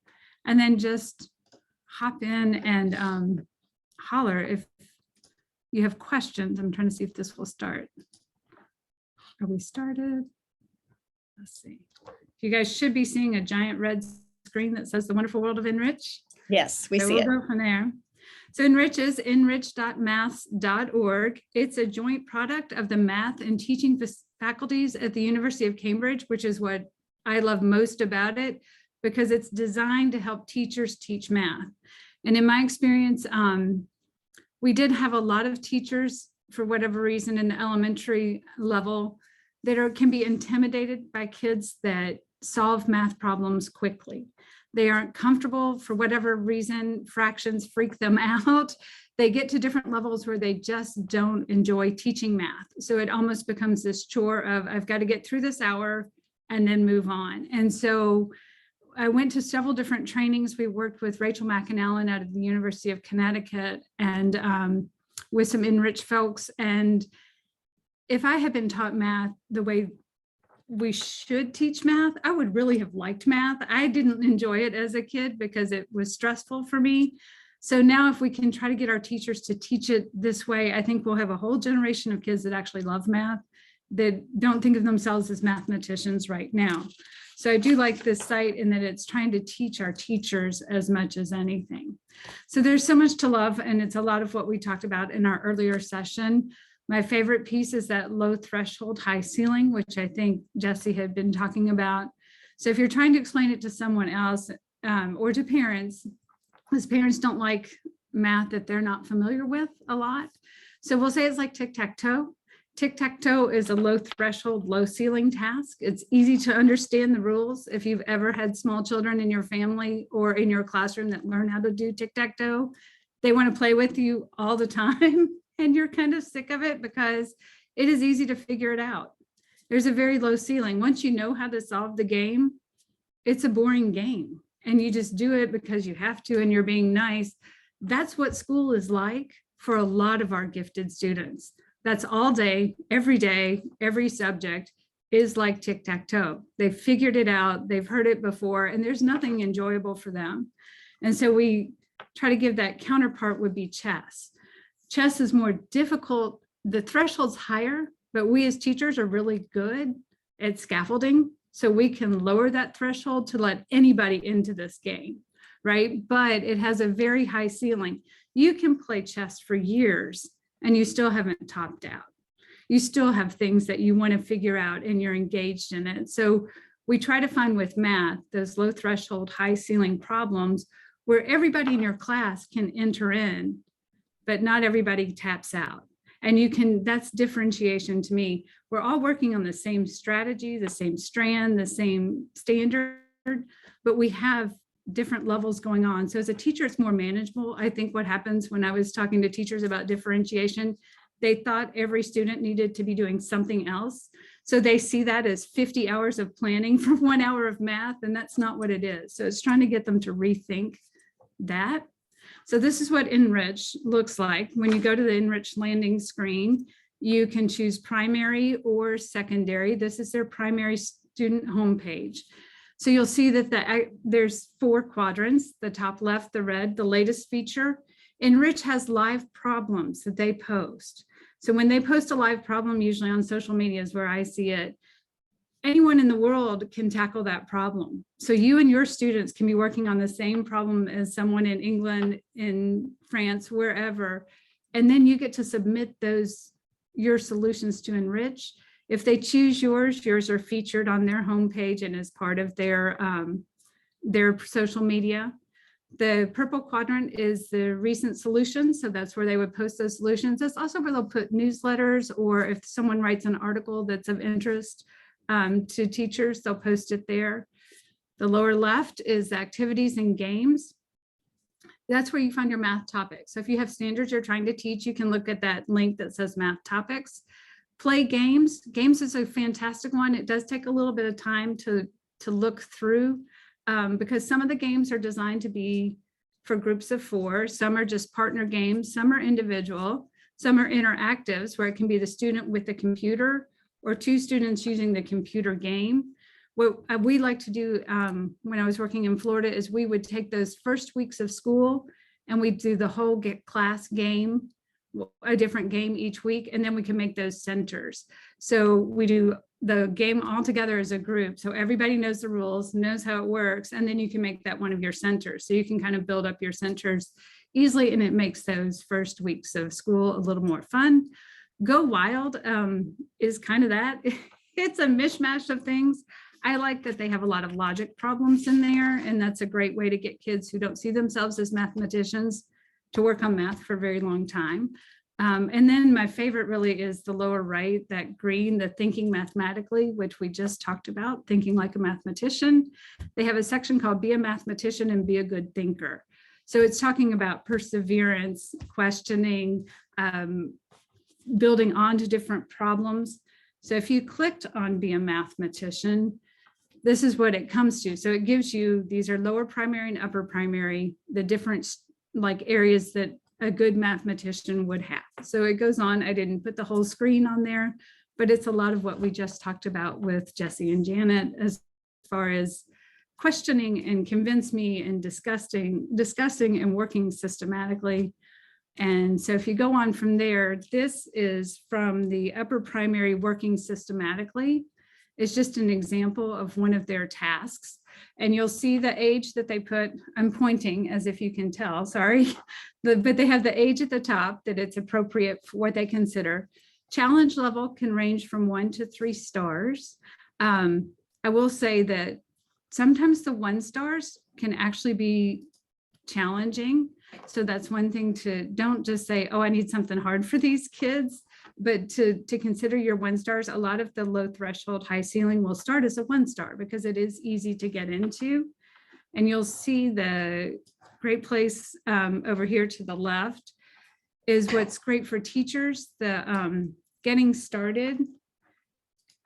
then just hop in and holler if you have questions. I'm trying to see if this will start. Are we started? Let's see. You guys should be seeing a giant red screen that says The Wonderful World of Enrich. Yes, we So see we'll it. go from there. So Enrich is enrich.maths.org. It's a joint product of the math and teaching faculties at the University of Cambridge, which is what I love most about it, because it's designed to help teachers teach math. And in my experience, we did have a lot of teachers, for whatever reason, in the elementary level that can be intimidated by kids that solve math problems quickly. They aren't comfortable for whatever reason, fractions freak them out. They get to different levels where they just don't enjoy teaching math. So it almost becomes this chore of, I've got to get through this hour and then move on. And so I went to several different trainings. We worked with Rachel McAnallen out of the University of Connecticut and with some Enrich folks. And if I had been taught math the way we should teach math, I would really have liked math. I didn't enjoy it as a kid because it was stressful for me. So now if we can try to get our teachers to teach it this way, I think we'll have a whole generation of kids that actually love math that don't think of themselves as mathematicians right now. So I do like this site in that it's trying to teach our teachers as much as anything. So there's so much to love, and it's a lot of what we talked about in our earlier session. My favorite piece is that low threshold, high ceiling, which I think Jesse had been talking about. So if you're trying to explain it to someone else or to parents, because parents don't like math that they're not familiar with a lot. So we'll say it's like tic-tac-toe. Tic-tac-toe is a low threshold, low ceiling task. It's easy to understand the rules. If you've ever had small children in your family or in your classroom that learn how to do tic-tac-toe, they want to play with you all the time and you're kind of sick of it because it is easy to figure it out. There's a very low ceiling. Once you know how to solve the game, it's a boring game and you just do it because you have to and you're being nice. That's what school is like for a lot of our gifted students. That's all day, every subject is like tic-tac-toe. They've figured it out, they've heard it before, and there's nothing enjoyable for them. And so we try to give that counterpart would be chess. Chess is more difficult, the threshold's higher, but we as teachers are really good at scaffolding. So we can lower that threshold to let anybody into this game, right? But it has a very high ceiling. You can play chess for years and you still haven't topped out. You still have things that you want to figure out and you're engaged in it. So we try to find with math, those low threshold, high ceiling problems where everybody in your class can enter in, but not everybody taps out. And you can, that's differentiation to me. We're all working on the same strategy, the same strand, the same standard, but we have different levels going on. So as a teacher, it's more manageable. I think what happens when I was talking to teachers about differentiation, they thought every student needed to be doing something else. So they see that as 50 hours of planning for 1 hour of math, and that's not what it is. So it's trying to get them to rethink that. So this is what Enrich looks like. When you go to the Enrich landing screen, you can choose primary or secondary. This is their primary student homepage. So you'll see that there's 4 quadrants, the top left, the red, the latest feature. Enrich has live problems that they post. So when they post a live problem, usually on social media is where I see it, anyone in the world can tackle that problem. So you and your students can be working on the same problem as someone in England, in France, wherever, and then you get to submit your solutions to Enrich. If they choose yours are featured on their homepage and as part of their social media. The purple quadrant is the recent solutions. So that's where they would post those solutions. That's also where they'll put newsletters, or if someone writes an article that's of interest to teachers, they'll post it there. The lower left is activities and games. That's where you find your math topics. So if you have standards you're trying to teach, you can look at that link that says math topics. Play games. Games is a fantastic one. It does take a little bit of time to look through because some of the games are designed to be for groups of 4. Some are just partner games. Some are individual. Some are interactives where it can be the student with the computer or 2 students using the computer game. What we like to do when I was working in Florida is we would take those first weeks of school and we'd do the whole class game, a different game each week, and then we can make those centers. So we do the game all together as a group. So everybody knows the rules, knows how it works, and then you can make that one of your centers. So you can kind of build up your centers easily, and it makes those first weeks of school a little more fun. Go Wild is kind of that. It's a mishmash of things. I like that they have a lot of logic problems in there, and that's a great way to get kids who don't see themselves as mathematicians to work on math for a very long time. And then my favorite really is the lower right, that green, the thinking mathematically, which we just talked about, thinking like a mathematician. They have a section called Be a Mathematician and Be a Good Thinker. So it's talking about perseverance, questioning, building on to different problems. So if you clicked on Be a Mathematician, this is what it comes to. So it gives you, these are lower primary and upper primary, the different like areas that a good mathematician would have. So it goes on. I didn't put the whole screen on there, but it's a lot of what we just talked about with Jesse and Janet as far as questioning and convince me and discussing and working systematically. And so if you go on from there, this is from the upper primary working systematically. It's just an example of one of their tasks. And you'll see the age that they put, I'm pointing as if you can tell, sorry. But they have the age at the top that it's appropriate for what they consider. Challenge level can range from 1 to 3 stars. I will say that sometimes the 1 stars can actually be challenging. So that's one thing to, don't just say, oh, I need something hard for these kids, but to consider your 1 stars. A lot of the low threshold, high ceiling will start as a 1 star because it is easy to get into. And you'll see the great place over here to the left is what's great for teachers, the getting started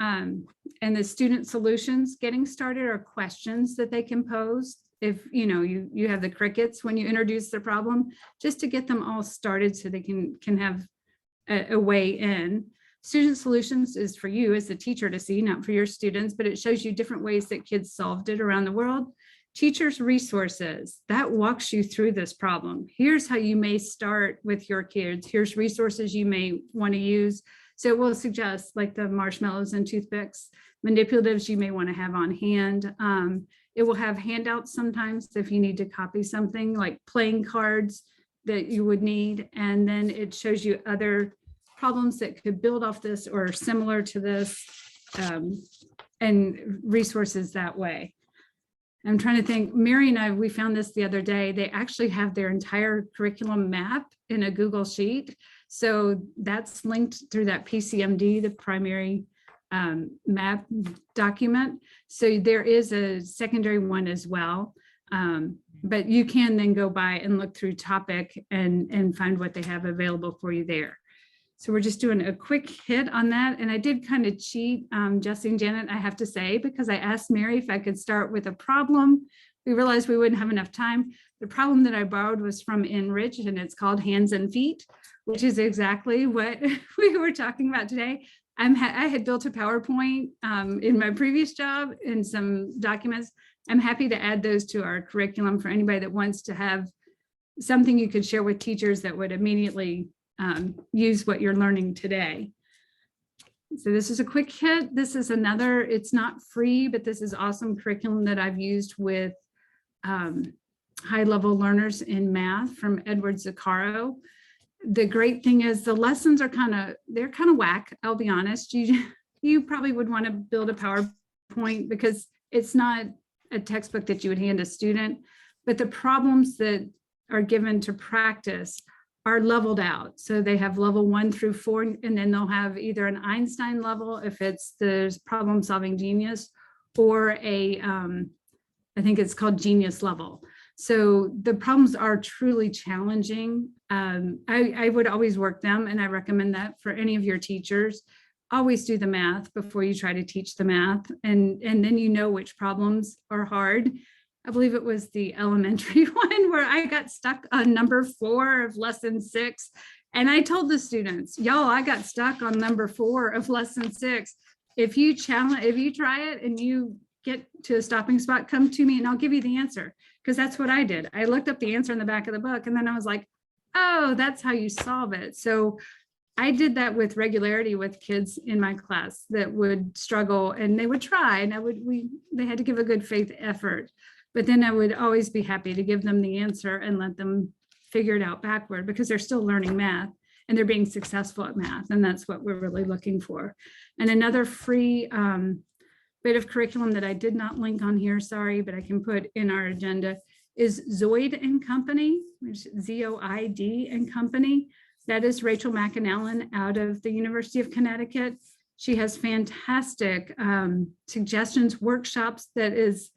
and the student solutions. Getting started are questions that they can pose. If you have the crickets when you introduce the problem, just to get them all started so they can have a way in. Student solutions is for you as the teacher to see, not for your students, but it shows you different ways that kids solved it around the world. Teachers resources, that walks you through this problem. Here's how you may start with your kids. Here's resources you may want to use. So it will suggest like the marshmallows and toothpicks, manipulatives you may want to have on hand. It will have handouts sometimes if you need to copy something, like playing cards that you would need. And then it shows you other problems that could build off this or similar to this, and resources that way. I'm trying to think, Mary and I, we found this the other day. They actually have their entire curriculum map in a Google Sheet. So that's linked through that PCMD, the primary map document. So there is a secondary one as well. But you can then go by and look through topic and find what they have available for you there. So we're just doing a quick hit on that. And I did kind of cheat, Jesse and Janet, I have to say, because I asked Mary if I could start with a problem. We realized we wouldn't have enough time. The problem that I borrowed was from Enrich, and it's called Hands and Feet, which is exactly what we were talking about today. I had built a PowerPoint in my previous job and some documents. I'm happy to add those to our curriculum for anybody that wants to have something you could share with teachers that would immediately use what you're learning today. So this is a quick hit. This is another, it's not free, but this is awesome curriculum that I've used with high-level learners in math from Edward Zuccaro. The great thing is the lessons are they're kind of whack, I'll be honest. You probably would want to build a PowerPoint because it's not a textbook that you would hand a student, but the problems that are given to practice are leveled out. So they have level 1 through 4, and then they'll have either an Einstein level if it's the problem solving genius, or a, I think it's called genius level. So the problems are truly challenging. I would always work them, and I recommend that for any of your teachers. Always do the math before you try to teach the math, and then you know which problems are hard. I believe it was the elementary one where I got stuck on number 4 of lesson 6. And I told the students, y'all, I got stuck on number 4 of lesson 6. If you try it and you get to a stopping spot, come to me and I'll give you the answer. Because that's what I did. I looked up the answer in the back of the book and then I was like, oh, that's how you solve it. So I did that with regularity with kids in my class that would struggle, and they would try, and they had to give a good faith effort. But then I would always be happy to give them the answer and let them figure it out backward, because they're still learning math and they're being successful at math. And that's what we're really looking for. And another free bit of curriculum that I did not link on here, sorry, but I can put in our agenda, is Zoid and Company, which is Z-O-I-D and Company. That is Rachel McAnallen out of the University of Connecticut. She has fantastic suggestions, workshops that is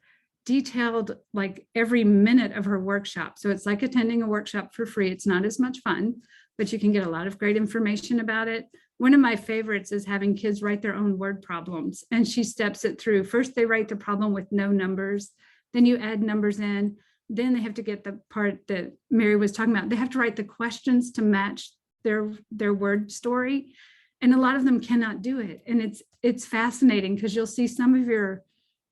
detailed like every minute of her workshop. So it's like attending a workshop for free. It's not as much fun, but you can get a lot of great information about it. One of my favorites is having kids write their own word problems, and she steps it through. First, they write the problem with no numbers. Then you add numbers in. Then they have to get the part that Mary was talking about. They have to write the questions to match their word story. And a lot of them cannot do it. And it's fascinating because you'll see some of your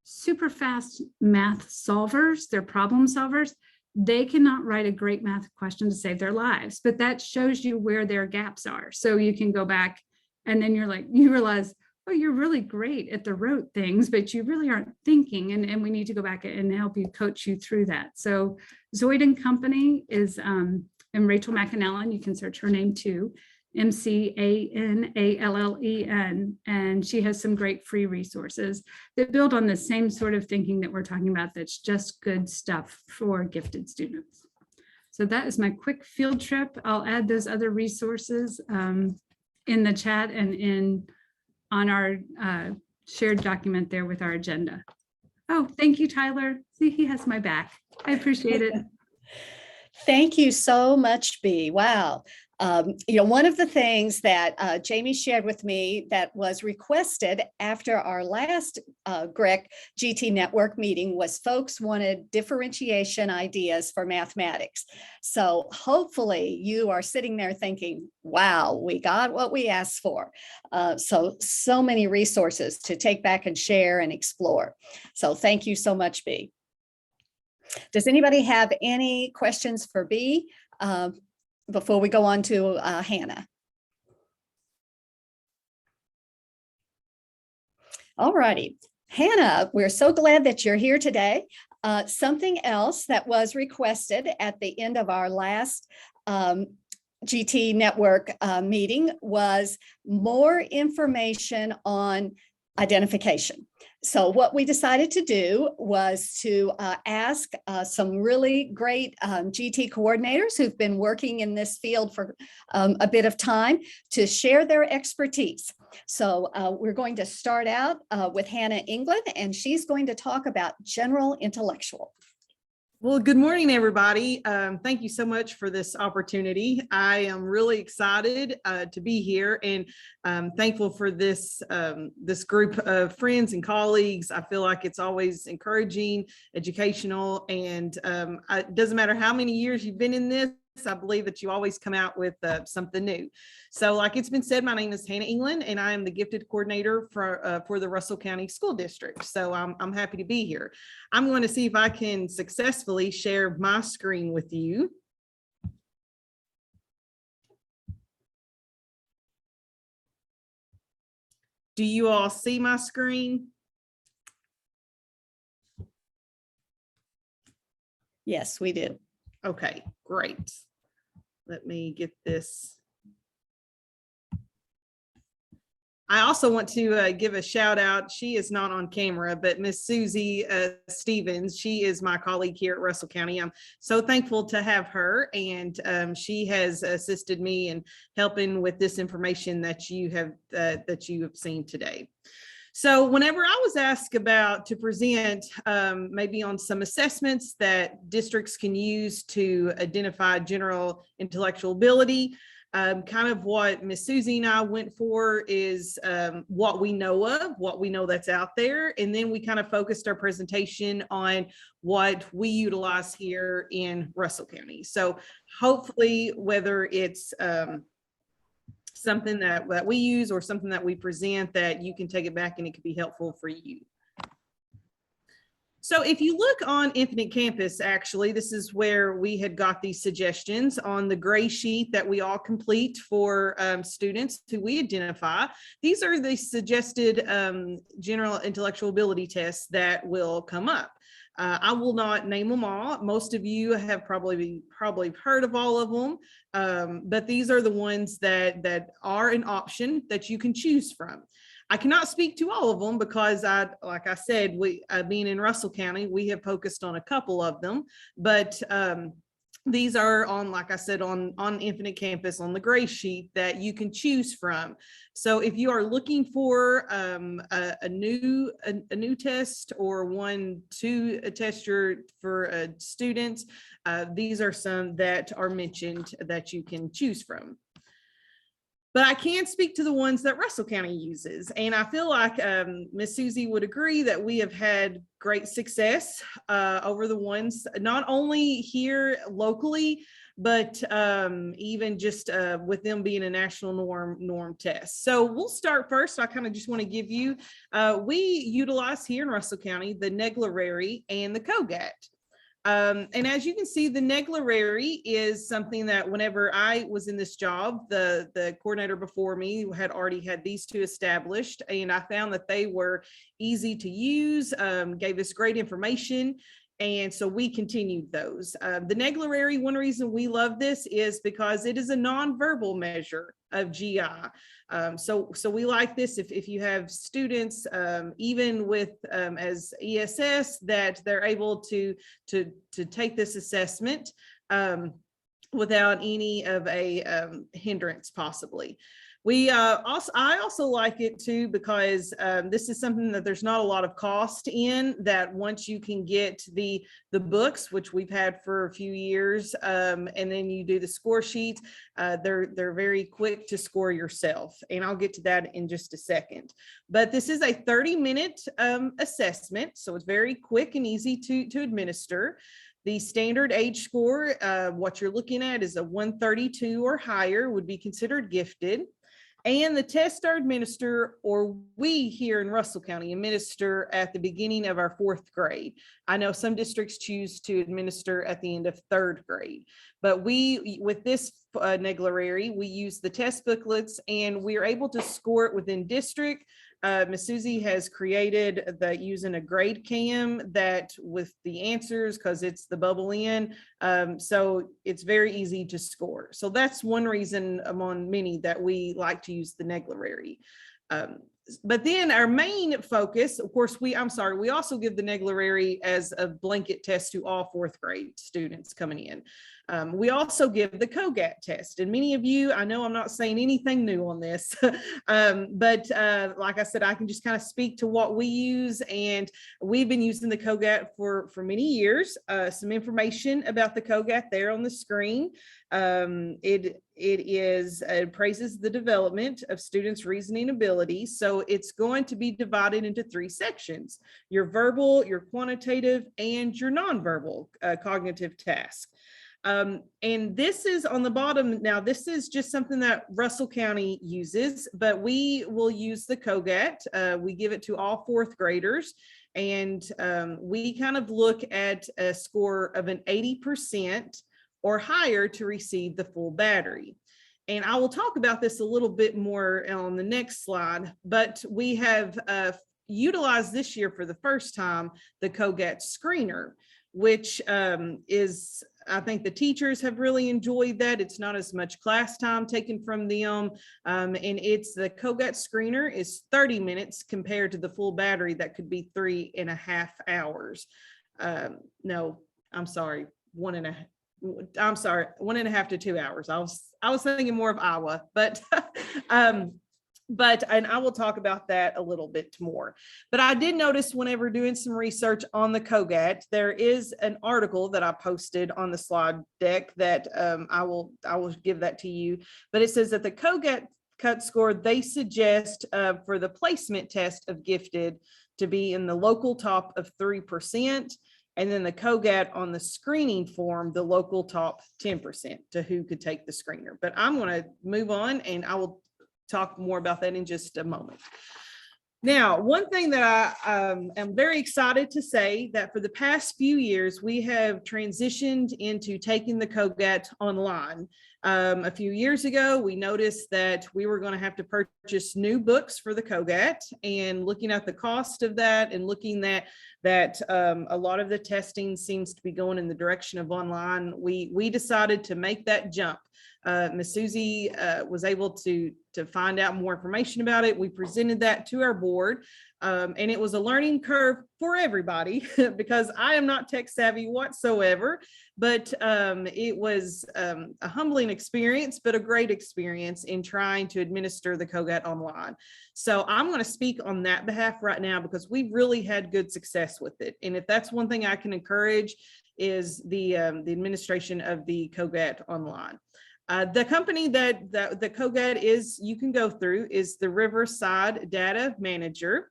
super fast math solvers, they're problem solvers. they cannot write a great math question to save their lives, but that shows you where their gaps are. So you can go back and then you realize, oh, you're really great at the rote things, but you really aren't thinking. And we need to go back and help you, coach you through that. So Zoid and Company is, and Rachel McAnallen, you can search her name too, McAnallen, and she has some great free resources that build on the same sort of thinking that we're talking about. That's just good stuff for gifted students. So that is my quick field trip. I'll add those other resources in the chat and on our shared document there with our agenda. Oh, thank you, Tyler. See, he has my back. I appreciate it. Thank you so much, Bea. Wow. One of the things that Jamie shared with me that was requested after our last GREC GT Network meeting was folks wanted differentiation ideas for mathematics. So hopefully you are sitting there thinking, wow, we got what we asked for. So many resources to take back and share and explore. So thank you so much, Bea. Does anybody have any questions for Bea before we go on to Hannah? All righty. Hannah, we're so glad that you're here today. Something else that was requested at the end of our last GT Network meeting was more information on identification. So what we decided to do was to ask some really great GT coordinators who've been working in this field for a bit of time to share their expertise. So we're going to start out with Hannah England, and she's going to talk about general intellectual. Well, good morning, everybody. Thank you so much for this opportunity. I am really excited to be here and thankful for this group of friends and colleagues. I feel like it's always encouraging, educational, and it doesn't matter how many years you've been in this, I believe that you always come out with something new. So like it's been said, my name is Hannah England, and I am the gifted coordinator for the Russell County School District. So I'm happy to be here. I'm going to see if I can successfully share my screen with you. Do you all see my screen? Yes, we do. Okay, great. Let me get this. I also want to give a shout out. She is not on camera, but Miss Susie Stevens, she is my colleague here at Russell County. I'm so thankful to have her, and she has assisted me in helping with this information that you have seen today. So whenever I was asked to present maybe on some assessments that districts can use to identify general intellectual ability, kind of what Miss Susie and I went for is what we know that's out there. And then we kind of focused our presentation on what we utilize here in Russell County. So hopefully, whether it's something that we use or something that we present, that you can take it back and it could be helpful for you. So if you look on Infinite Campus, actually, this is where we had got these suggestions on the gray sheet that we all complete for students who we identify. These are the suggested general intellectual ability tests that will come up. I will not name them all. Most of you have probably heard of all of them, but these are the ones that are an option that you can choose from. I cannot speak to all of them because like I said, being in Russell County, we have focused on a couple of them, but these are on, like I said, on Infinite Campus on the gray sheet that you can choose from. So if you are looking for a new test or one to test for students, these are some that are mentioned that you can choose from. But I can speak to the ones that Russell County uses. And I feel like Miss Susie would agree that we have had great success over the ones, not only here locally, but even just with them being a national norm test. So we'll start first. I kind of just want to give you, we utilize here in Russell County, the Neglarary and the COGAT. And as you can see, the Neglarary is something that whenever I was in this job, the coordinator before me had already had these two established, and I found that they were easy to use, gave us great information. And so we continued those. The Neglarary, one reason we love this is because it is a nonverbal measure of GI. So we like this if you have students, even with as ESS, that they're able to take this assessment without any of a hindrance possibly. I also like it too, because this is something that there's not a lot of cost in, that once you can get the books, which we've had for a few years, and then you do the score sheets, they're very quick to score yourself. And I'll get to that in just a second. But this is a 30-minute assessment, so it's very quick and easy to administer. The standard age score, what you're looking at is a 132 or higher would be considered gifted. And the tests are administered, or we here in Russell County administer at the beginning of our 4th grade. I know some districts choose to administer at the end of 3rd grade, but with this Neglarary, we use the test booklets and we're able to score it within district. Ms. Susie has created using a grade cam that with the answers, because it's the bubble in, so it's very easy to score. So that's one reason among many that we like to use the Neglarary. But then our main focus, of course, we also give the Neglarary as a blanket test to all 4th grade students coming in. We also give the COGAT test, and many of you, I know I'm not saying anything new on this, but like I said, I can just kind of speak to what we use, and we've been using the COGAT for many years. Some information about the COGAT there on the screen. It praises the development of students' reasoning ability. So it's going to be divided into 3 sections: your verbal, your quantitative, and your nonverbal cognitive task. And this is on the bottom. Now, this is just something that Russell County uses, but we will use the COGAT. We give it to all 4th graders, and we kind of look at a score of an 80% or higher to receive the full battery. And I will talk about this a little bit more on the next slide, but we have utilized this year for the first time the COGAT screener, which is, I think the teachers have really enjoyed that. It's not as much class time taken from them. And it's the COGAT screener is 30 minutes compared to the full battery that could be 3.5 hours. No, I'm sorry, 1.5 to 2 hours. I was thinking more of Iowa, but and I will talk about that a little bit more. But I did notice whenever doing some research on the COGAT, there is an article that I posted on the slide deck that I will give that to you. But it says that the COGAT cut score, they suggest for the placement test of gifted to be in the local top of 3%. And then the COGAT on the screening form, the local top 10% to who could take the screener. But I'm going to move on, and I will talk more about that in just a moment. Now, one thing that I am very excited to say that for the past few years, we have transitioned into taking the COGAT online. A few years ago, we noticed that we were going to have to purchase new books for the COGAT, and looking at the cost of that and looking at that a lot of the testing seems to be going in the direction of online, we decided to make that jump. Ms. Susie was able to find out more information about it. We presented that to our board, and it was a learning curve for everybody because I am not tech savvy whatsoever, but it was a humbling experience, but a great experience in trying to administer the COGAT online. So I'm going to speak on that behalf right now because we've really had good success with it. And if that's one thing I can encourage is the administration of the COGAT online. The company that the COGAT you can go through is the Riverside Data Manager.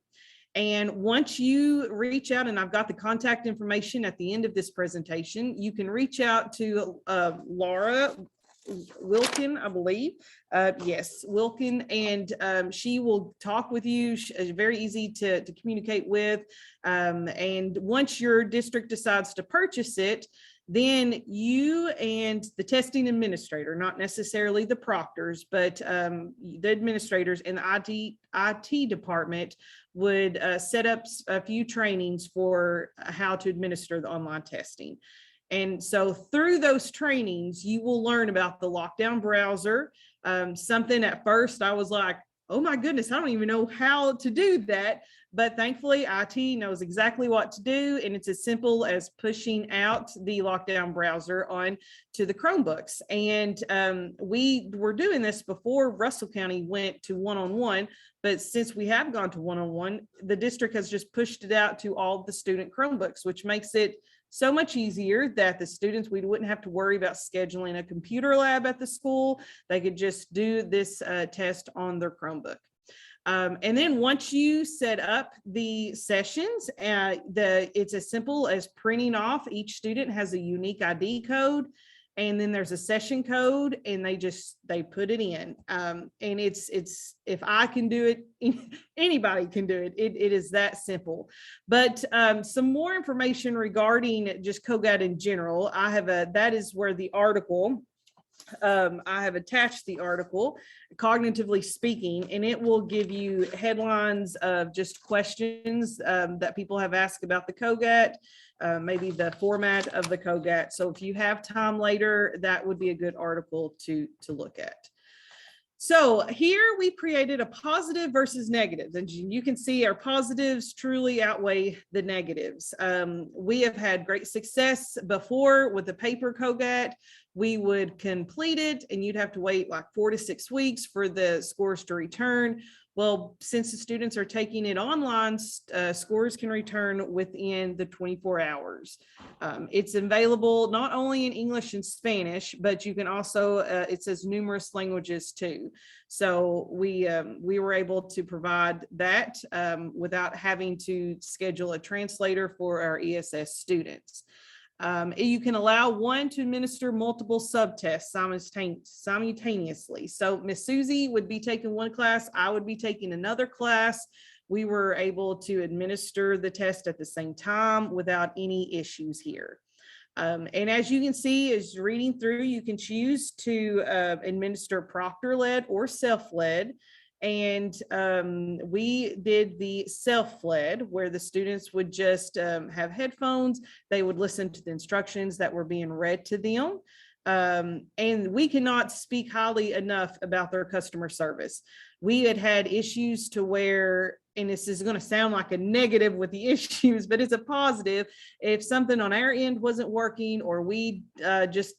And once you reach out, and I've got the contact information at the end of this presentation, you can reach out to Laura Wilkin, I believe. Yes, Wilkin, and she will talk with you. She's very easy to communicate with. And once your district decides to purchase it, then you and the testing administrator, not necessarily the proctors, but the administrators and the IT department would set up a few trainings for how to administer the online testing. And so through those trainings, you will learn about the lockdown browser. Something at first I was like, oh my goodness, I don't even know how to do that. But thankfully, IT knows exactly what to do. And it's as simple as pushing out the lockdown browser on to the Chromebooks. And we were doing this before Russell County went to one-on-one. But since we have gone to one-on-one, the district has just pushed it out to all the student Chromebooks, which makes it so much easier that the students, we wouldn't have to worry about scheduling a computer lab at the school. They could just do this test on their Chromebook. And then once you set up the sessions, it's as simple as printing off. Each student has a unique ID code, and then there's a session code, and they put it in. And it's if I can do it, anybody can do it. It is that simple. But some more information regarding just COGAT in general, that is where the article, I have attached the article, Cognitively Speaking, and it will give you headlines of just questions that people have asked about the COGAT, maybe the format of the COGAT. So if you have time later, that would be a good article to look at. So here we created a positive versus negatives, and you can see our positives truly outweigh the negatives. We have had great success before with the paper COGAT. We would complete it and you'd have to wait like 4 to 6 weeks for the scores to return. Well, since the students are taking it online, scores can return within the 24 hours. It's available not only in English and Spanish, but you can also, it says numerous languages too. So we were able to provide that without having to schedule a translator for our ESS students. You can allow one to administer multiple subtests simultaneously. So Miss Susie would be taking one class, I would be taking another class. We were able to administer the test at the same time without any issues here. And as you can see, as reading through, you can choose to administer proctor-led or self-led. And we did the self-led, where the students would just have headphones. They would listen to the instructions that were being read to them. And we cannot speak highly enough about their customer service. We had issues to where, and this is going to sound like a negative with the issues, but it's a positive. If something on our end wasn't working, or we just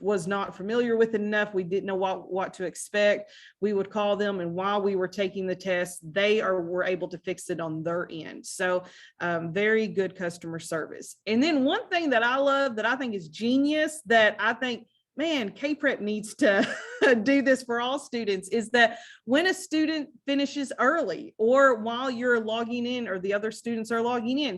was not familiar with it enough, we didn't know what to expect, we would call them, and while we were taking the test, they were able to fix it on their end. So very good customer service. And then one thing that I love, that I think is genius, that I think, man, K-Prep needs to do this for all students, is that when a student finishes early, or while you're logging in or the other students are logging in,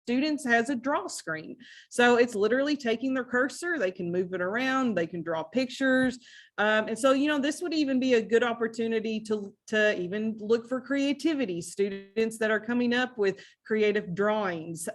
students has a draw screen. So it's literally taking their cursor, they can move it around, they can draw pictures. And so, this would even be a good opportunity to even look for creativity, students that are coming up with creative drawings.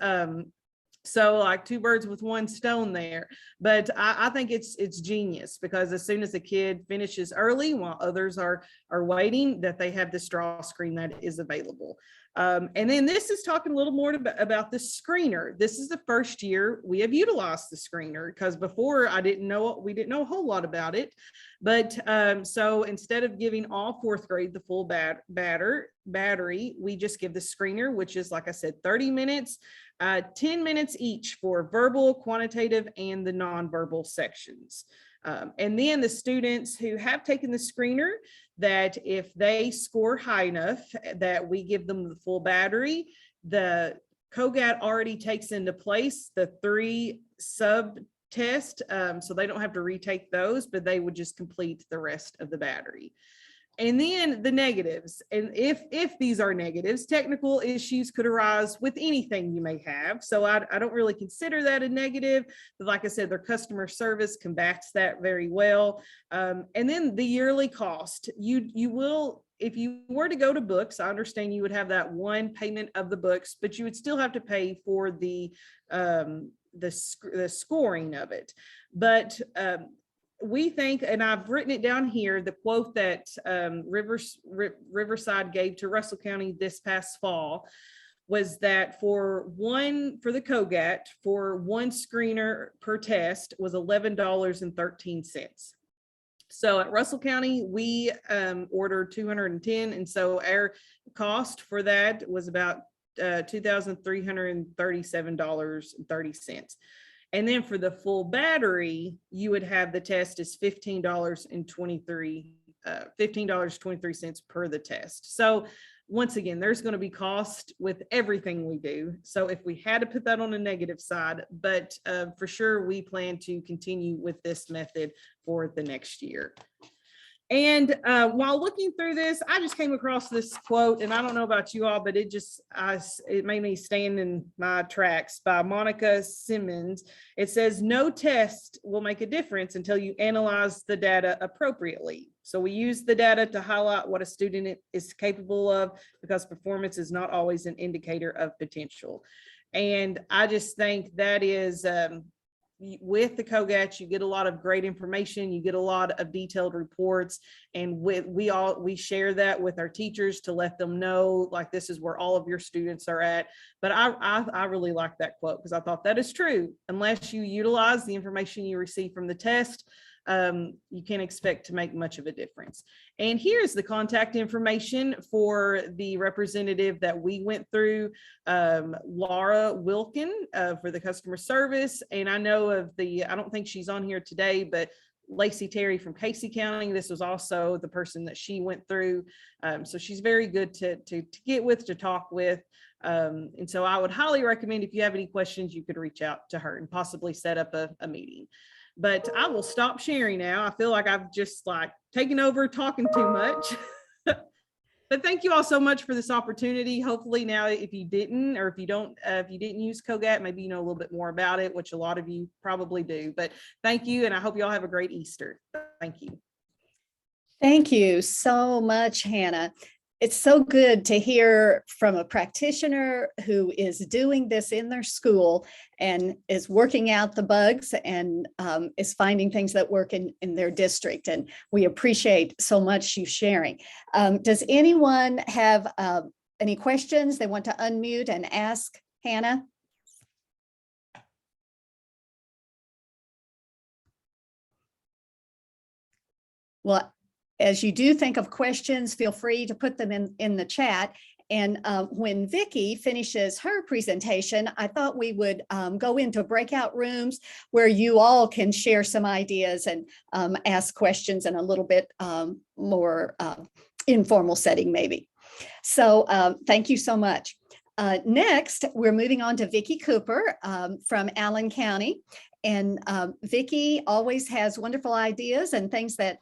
So like 2 birds with 1 stone there. But I think it's genius, because as soon as a kid finishes early while others are waiting, that they have this draw screen that is available. And then this is talking a little more about the screener. This is the first year we have utilized the screener, because before we didn't know a whole lot about it. But so instead of giving all 4th grade the full battery, we just give the screener, which is, like I said, 30 minutes, 10 minutes each for verbal, quantitative, and the nonverbal sections. And then the students who have taken the screener, that if they score high enough, that we give them the full battery. The COGAT already takes into place the 3 sub tests, so they don't have to retake those, but they would just complete the rest of the battery. And then the negatives. And if these are negatives, technical issues could arise with anything you may have. So I don't really consider that a negative, but like I said, their customer service combats that very well. And then the yearly cost, you will, if you were to go to books, I understand you would have that one payment of the books, but you would still have to pay for the scoring of it. But we think, and I've written it down here, the quote that Riverside gave to Russell County this past fall was that for the COGAT, for one screener per test was $11.13. So at Russell County, we ordered 210. And so our cost for that was about $2,337.30. And then for the full battery, you would have the test as $15.23 per the test. So once again, there's going to be cost with everything we do. So if we had to put that on a negative side, but for sure, we plan to continue with this method for the next year. And while looking through this, I just came across this quote, and I don't know about you all, but it made me stand in my tracks, by Monica Simmons. It says, "No test will make a difference until you analyze the data appropriately." So we use the data to highlight what a student is capable of, because performance is not always an indicator of potential. And I just think that is, with the COGAT, you get a lot of great information, you get a lot of detailed reports, and we share that with our teachers to let them know, like, this is where all of your students are at. But I really like that quote, because I thought that is true. Unless you utilize the information you receive from the test, you can't expect to make much of a difference. And here's the contact information for the representative that we went through, Laura Wilkin, for the customer service. And I know of I don't think she's on here today, but Lacey Terry from Casey County, this was also the person that she went through. So she's very good to get with, to talk with. And so I would highly recommend, if you have any questions, you could reach out to her and possibly set up a meeting. But I will stop sharing now. I feel like I've just taken over talking too much. But thank you all so much for this opportunity. Hopefully now, if you didn't use COGAT, maybe you know a little bit more about it, which a lot of you probably do. But thank you, and I hope you all have a great Easter. Thank you. Thank you so much, Hannah. It's so good to hear from a practitioner who is doing this in their school and is working out the bugs and is finding things that work in their district. And we appreciate so much you sharing. Does anyone have any questions they want to unmute and ask Hannah? Well, as you do think of questions, feel free to put them in the chat. And when Vicki finishes her presentation, I thought we would go into breakout rooms where you all can share some ideas and ask questions in a little bit more informal setting, maybe. So thank you so much. Next, we're moving on to Vicki Cooper from Allen County. And Vicki always has wonderful ideas and things that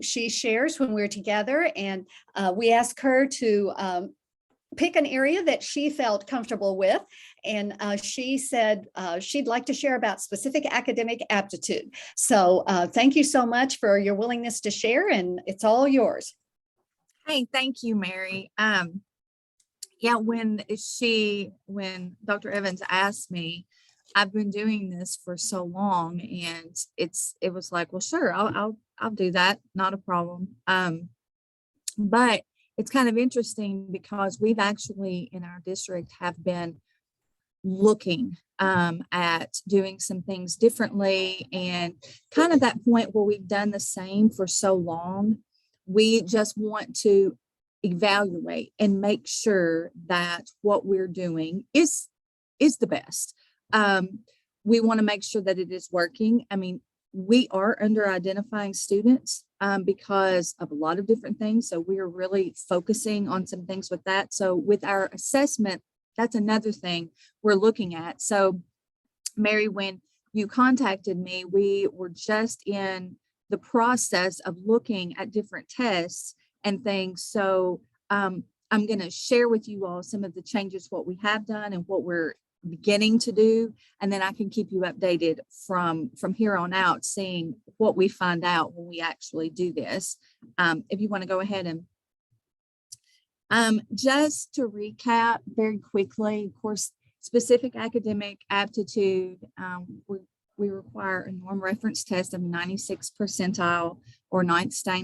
she shares when we're together. And we asked her to pick an area that she felt comfortable with. And she said she'd like to share about specific academic aptitude. So thank you so much for your willingness to share, and it's all yours. Hey, thank you, Mary. Yeah, when Dr. Evans asked me, I've been doing this for so long, and it was like, well, sure, I'll do that, not a problem. But it's kind of interesting because we've actually in our district have been looking at doing some things differently, and kind of that point where we've done the same for so long, we just want to evaluate and make sure that what we're doing is the best. We want to make sure that it is working. I mean, we are under identifying students because of a lot of different things. So we are really focusing on some things with that. So with our assessment, that's another thing we're looking at. So Mary, when you contacted me, we were just in the process of looking at different tests and things. So I'm going to share with you all some of the changes, what we have done and what we're beginning to do. And then I can keep you updated from here on out, seeing what we find out when we actually do this. If you want to go ahead and just to recap very quickly, of course, specific academic aptitude, we require a norm reference test of 96th percentile or 9th stay.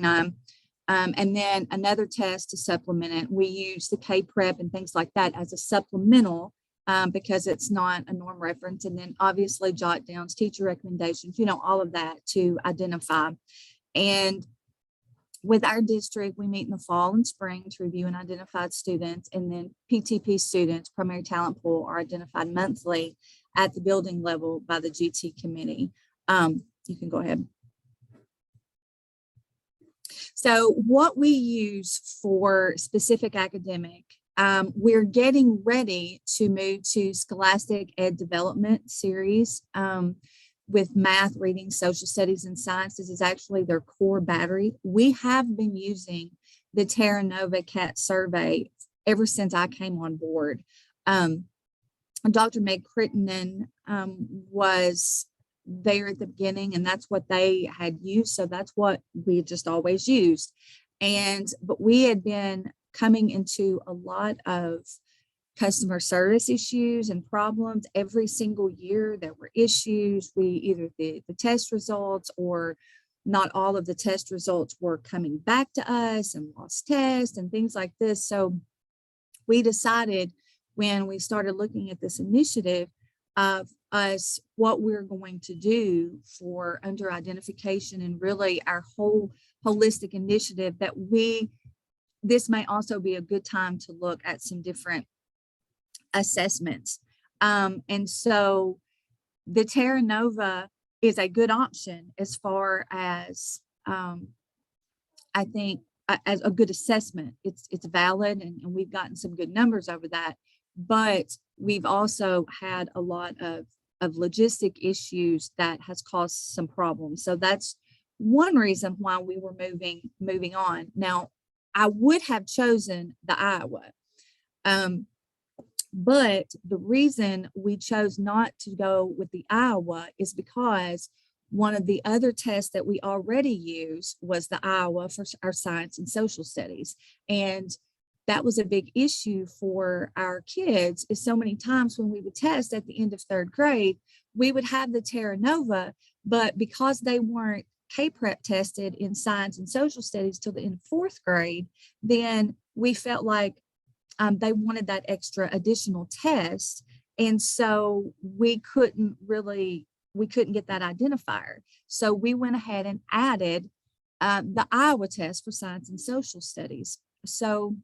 And then another test to supplement it. We use the K-Prep and things like that as a supplemental because it's not a norm reference. And then obviously jot downs, teacher recommendations, all of that to identify. And with our district, we meet in the fall and spring to review and identify students. And then PTP students, primary talent pool, are identified monthly at the building level by the GT committee. You can go ahead. So what we use for specific academic, we're getting ready to move to Scholastic Ed Development series with math, reading, social studies, and science. This is actually their core battery. We have been using the Terra Nova CAT survey ever since I came on board. Dr. Meg Crittenden was there at the beginning, and that's what they had used. So that's what we just always used. But we had been coming into a lot of customer service issues and problems every single year. There were issues. Either the test results or not all of the test results were coming back to us, and lost tests and things like this. So we decided when we started looking at this initiative of us, what we're going to do for under identification and really our whole holistic initiative, that this may also be a good time to look at some different assessments. And so the Terra Nova is a good option as far as I think as a good assessment. It's valid, and we've gotten some good numbers over that. But we've also had a lot of logistic issues that has caused some problems. So that's one reason why we were moving on. Now, I would have chosen the Iowa, but the reason we chose not to go with the Iowa is because one of the other tests that we already use was the Iowa for our science and social studies. And that was a big issue for our kids, is so many times when we would test at the end of 3rd grade, we would have the Terra Nova, but because they weren't K-Prep tested in science and social studies till the end of 4th grade, then we felt like they wanted that extra additional test. And so we couldn't get that identifier. So we went ahead and added the Iowa test for science and social studies. So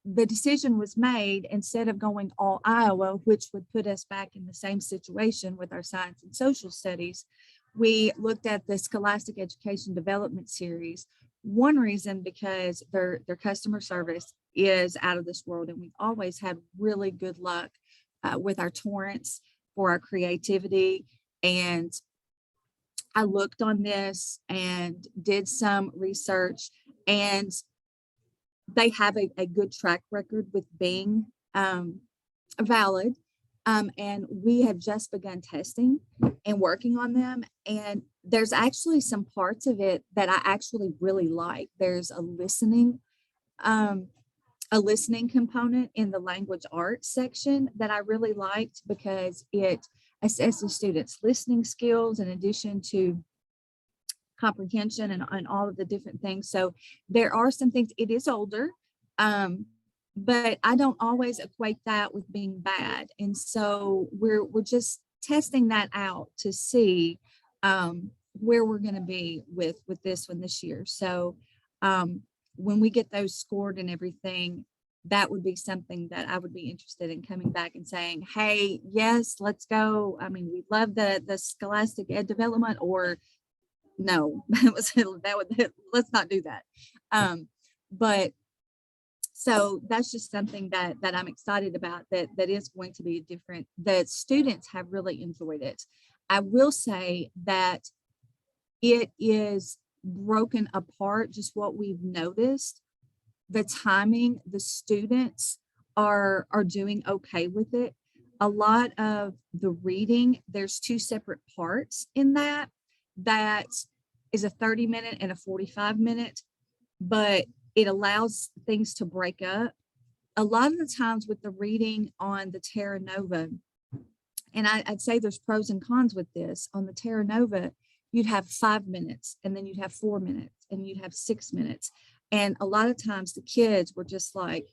the decision was made, instead of going all Iowa, which would put us back in the same situation with our science and social studies, we looked at the Scholastic Education Development Series. One reason, because their customer service is out of this world, and we've always had really good luck with our torrents for our creativity. And I looked on this and did some research, and they have a good track record with being valid. And we have just begun testing and working on them. And there's actually some parts of it that I actually really like. There's a listening component in the language arts section that I really liked, because it assesses students' listening skills in addition to comprehension and all of the different things. So there are some things. It is older, but I don't always equate that with being bad. And so we're just testing that out to see where we're going to be with this one this year. So when we get those scored and everything, that would be something that I would be interested in coming back and saying, hey, yes, let's go. I mean, we love the Scholastic Ed Development, or no, let's not do that. But so that's just something that I'm excited about, that is going to be different. The students have really enjoyed it. I will say that it is broken apart just what we've noticed, the timing, the students are doing okay with it. A lot of the reading, there's 2 separate parts in that is a 30-minute and a 45-minute, but it allows things to break up. A lot of the times with the reading on the Terra Nova, and I'd say there's pros and cons with this, on the Terra Nova, you'd have 5 minutes, and then you'd have 4 minutes, and you'd have 6 minutes. And a lot of times the kids were just like,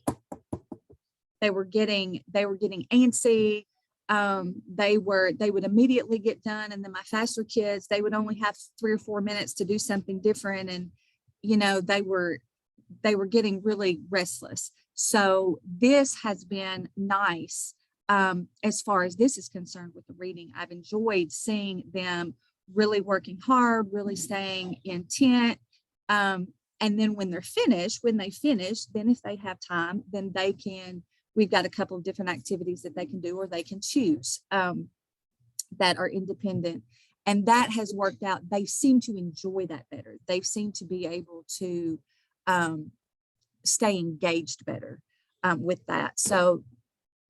they were getting antsy. They would immediately get done. And then my faster kids, they would only have 3 or 4 minutes to do something different. And, you know, they were getting really restless. So this has been nice. As far as this is concerned with the reading, I've enjoyed seeing them really working hard, really staying intent. And then when they finish, then if they have time, then we've got a couple of different activities that they can do, or they can choose that are independent. And that has worked out. They seem to enjoy that better. They seem to be able to stay engaged better with that. So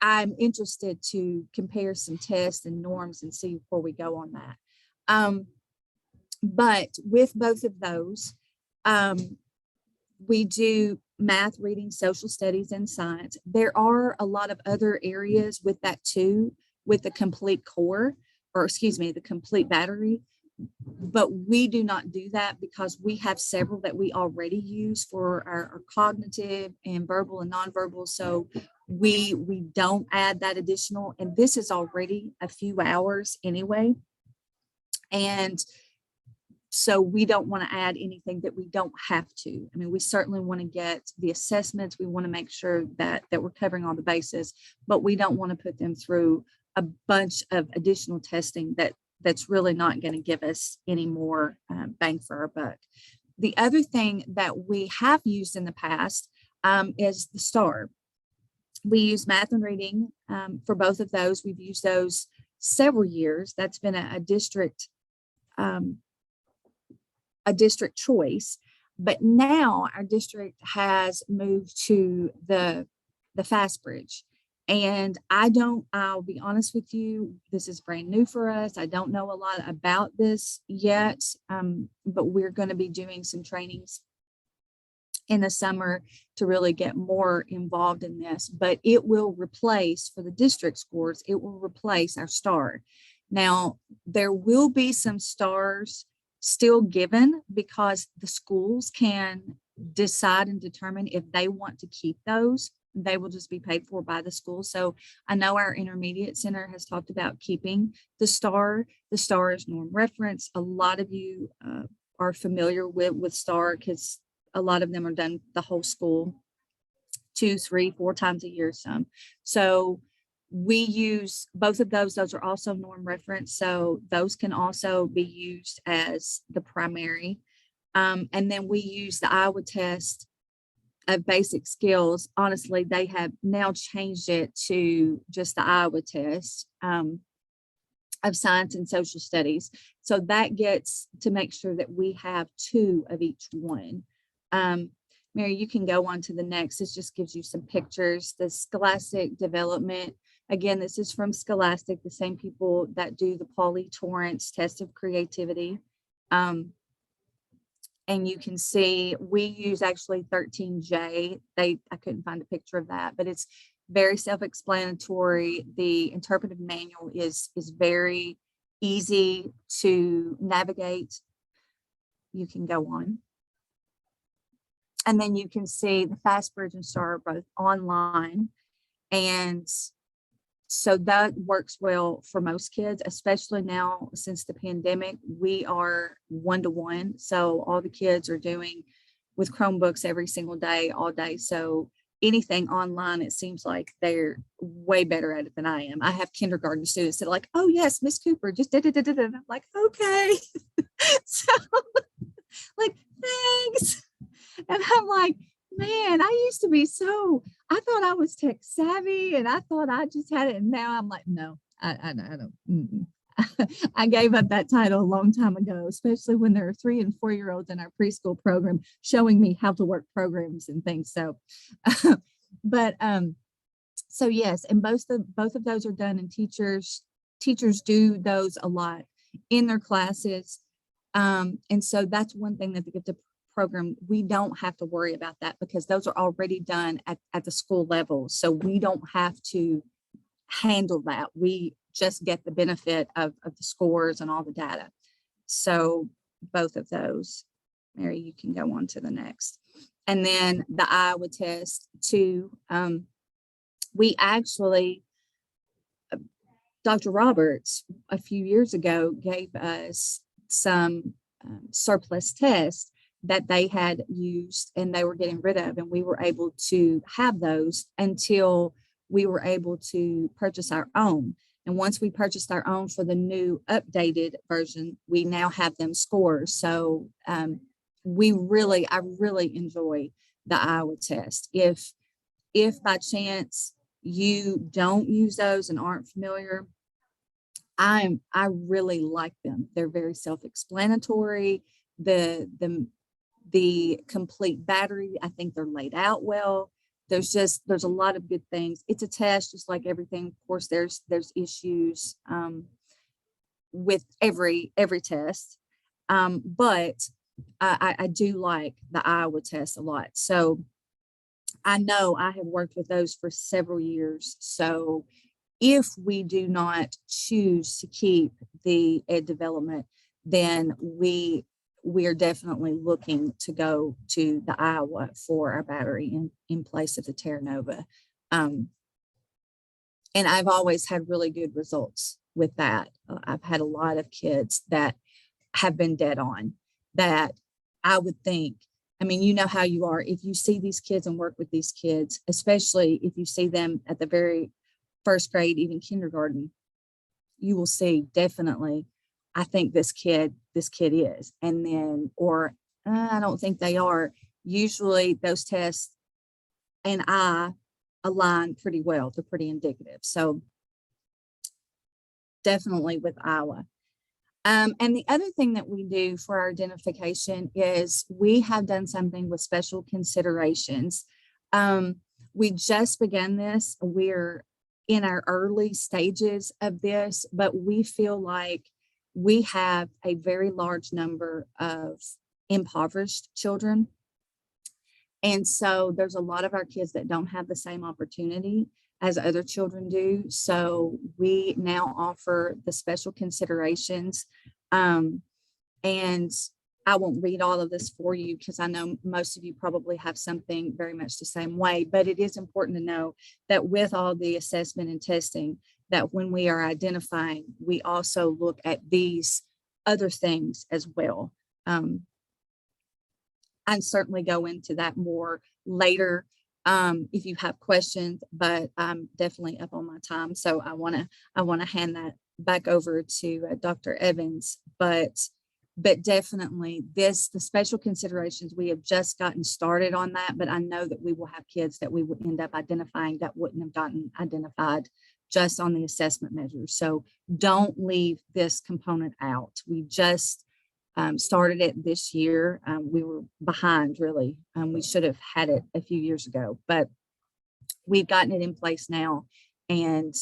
I'm interested to compare some tests and norms and see where we go on that. But with both of those, we do math, reading, social studies, and science. There are a lot of other areas with that too, with the complete core, or excuse me, the complete battery. But we do not do that because we have several that we already use for our cognitive and verbal and nonverbal. So we don't add that additional, and this is already a few hours anyway. And so we don't want to add anything that we don't have to. I mean, we certainly want to get the assessments. We want to make sure that we're covering all the bases, but we don't want to put them through a bunch of additional testing that's really not going to give us any more bang for our buck. The other thing that we have used in the past is the STAR. We use math and reading for both of those. We've used those several years. That's been a district choice, but now our district has moved to the FastBridge. And I'll be honest with you, this is brand new for us. I don't know a lot about this yet, but we're going to be doing some trainings in the summer to really get more involved in this. But it will replace, for the district scores, it will replace our STAR. Now, there will be some STARs still given because the schools can decide and determine if they want to keep those. They will just be paid for by the school. So I know our intermediate center has talked about keeping the STAR. The STAR is norm reference. A lot of you are familiar with STAR because a lot of them are done the whole school 2, 3, 4 times a year some. So we use both of those. Those are also norm reference. So those can also be used as the primary. And then we use the Iowa test of basic skills. Honestly, they have now changed it to just the Iowa test of science and social studies. So that gets to make sure that we have 2 of each one. Mary, you can go on to the next. This just gives you some pictures. The Scholastic Development. Again, this is from Scholastic, the same people that do the Pauly Torrance test of creativity. And you can see we use actually 13J. I couldn't find a picture of that, but it's very self-explanatory. The interpretive manual is very easy to navigate. You can go on. And then you can see the FastBridge and STAR are both online. And so that works well for most kids, especially now since the pandemic. We are 1-to-1. So all the kids are doing with Chromebooks every single day, all day. So anything online, it seems like they're way better at it than I am. I have kindergarten students that are like, oh yes, Miss Cooper just did it. I'm like, okay. So like, thanks. And I'm like, man, I used to be I thought I was tech savvy and I thought I just had it. And now I'm like, no, I don't. I gave up that title a long time ago, especially when there are 3 and 4-year-olds in our preschool program showing me how to work programs and things. So, but so yes, and both of those are done, and teachers do those a lot in their classes. And so that's one thing that the program, we don't have to worry about that because those are already done at the school level. So we don't have to handle that. We just get the benefit of the scores and all the data. So both of those. Mary, you can go on to the next. And then the Iowa test too. We actually, Dr. Roberts a few years ago gave us some surplus tests that they had used and they were getting rid of, and we were able to have those until we were able to purchase our own. And once we purchased our own for the new updated version, we now have them score. So I really enjoy the Iowa test. If by chance you don't use those and aren't familiar, I really like them. They're very self-explanatory. The complete battery, I think they're laid out well. There's a lot of good things. It's a test, just like everything. Of course, there's issues with every test, but I do like the Iowa test a lot. So I know I have worked with those for several years. So if we do not choose to keep the ed development, then we are definitely looking to go to the Iowa for our battery in place of the Terra Nova. And I've always had really good results with that. I've had a lot of kids that have been dead on that I would think, I mean, you know how you are. If you see these kids and work with these kids, especially if you see them at the very first grade, even kindergarten, you will see definitely, I think this kid is, and then, or I don't think they are. Usually those tests and I align pretty well. They're pretty indicative. So definitely with Iowa. And the other thing that we do for our identification is we have done something with special considerations. We just began this. We're in our early stages of this, but we feel like we have a very large number of impoverished children. And so there's a lot of our kids that don't have the same opportunity as other children do. So we now offer the special considerations. And I won't read all of this for you because I know most of you probably have something very much the same way, but it is important to know that with all the assessment and testing, that when we are identifying, we also look at these other things as well. I'd certainly go into that more later if you have questions, but I'm definitely up on my time. So I want to hand that back over to Dr. Evans, but definitely the special considerations, we have just gotten started on that, but I know that we will have kids that we would end up identifying that wouldn't have gotten identified just on the assessment measures. So don't leave this component out. We just started it this year. We were behind really. We should have had it a few years ago, but we've gotten it in place now, and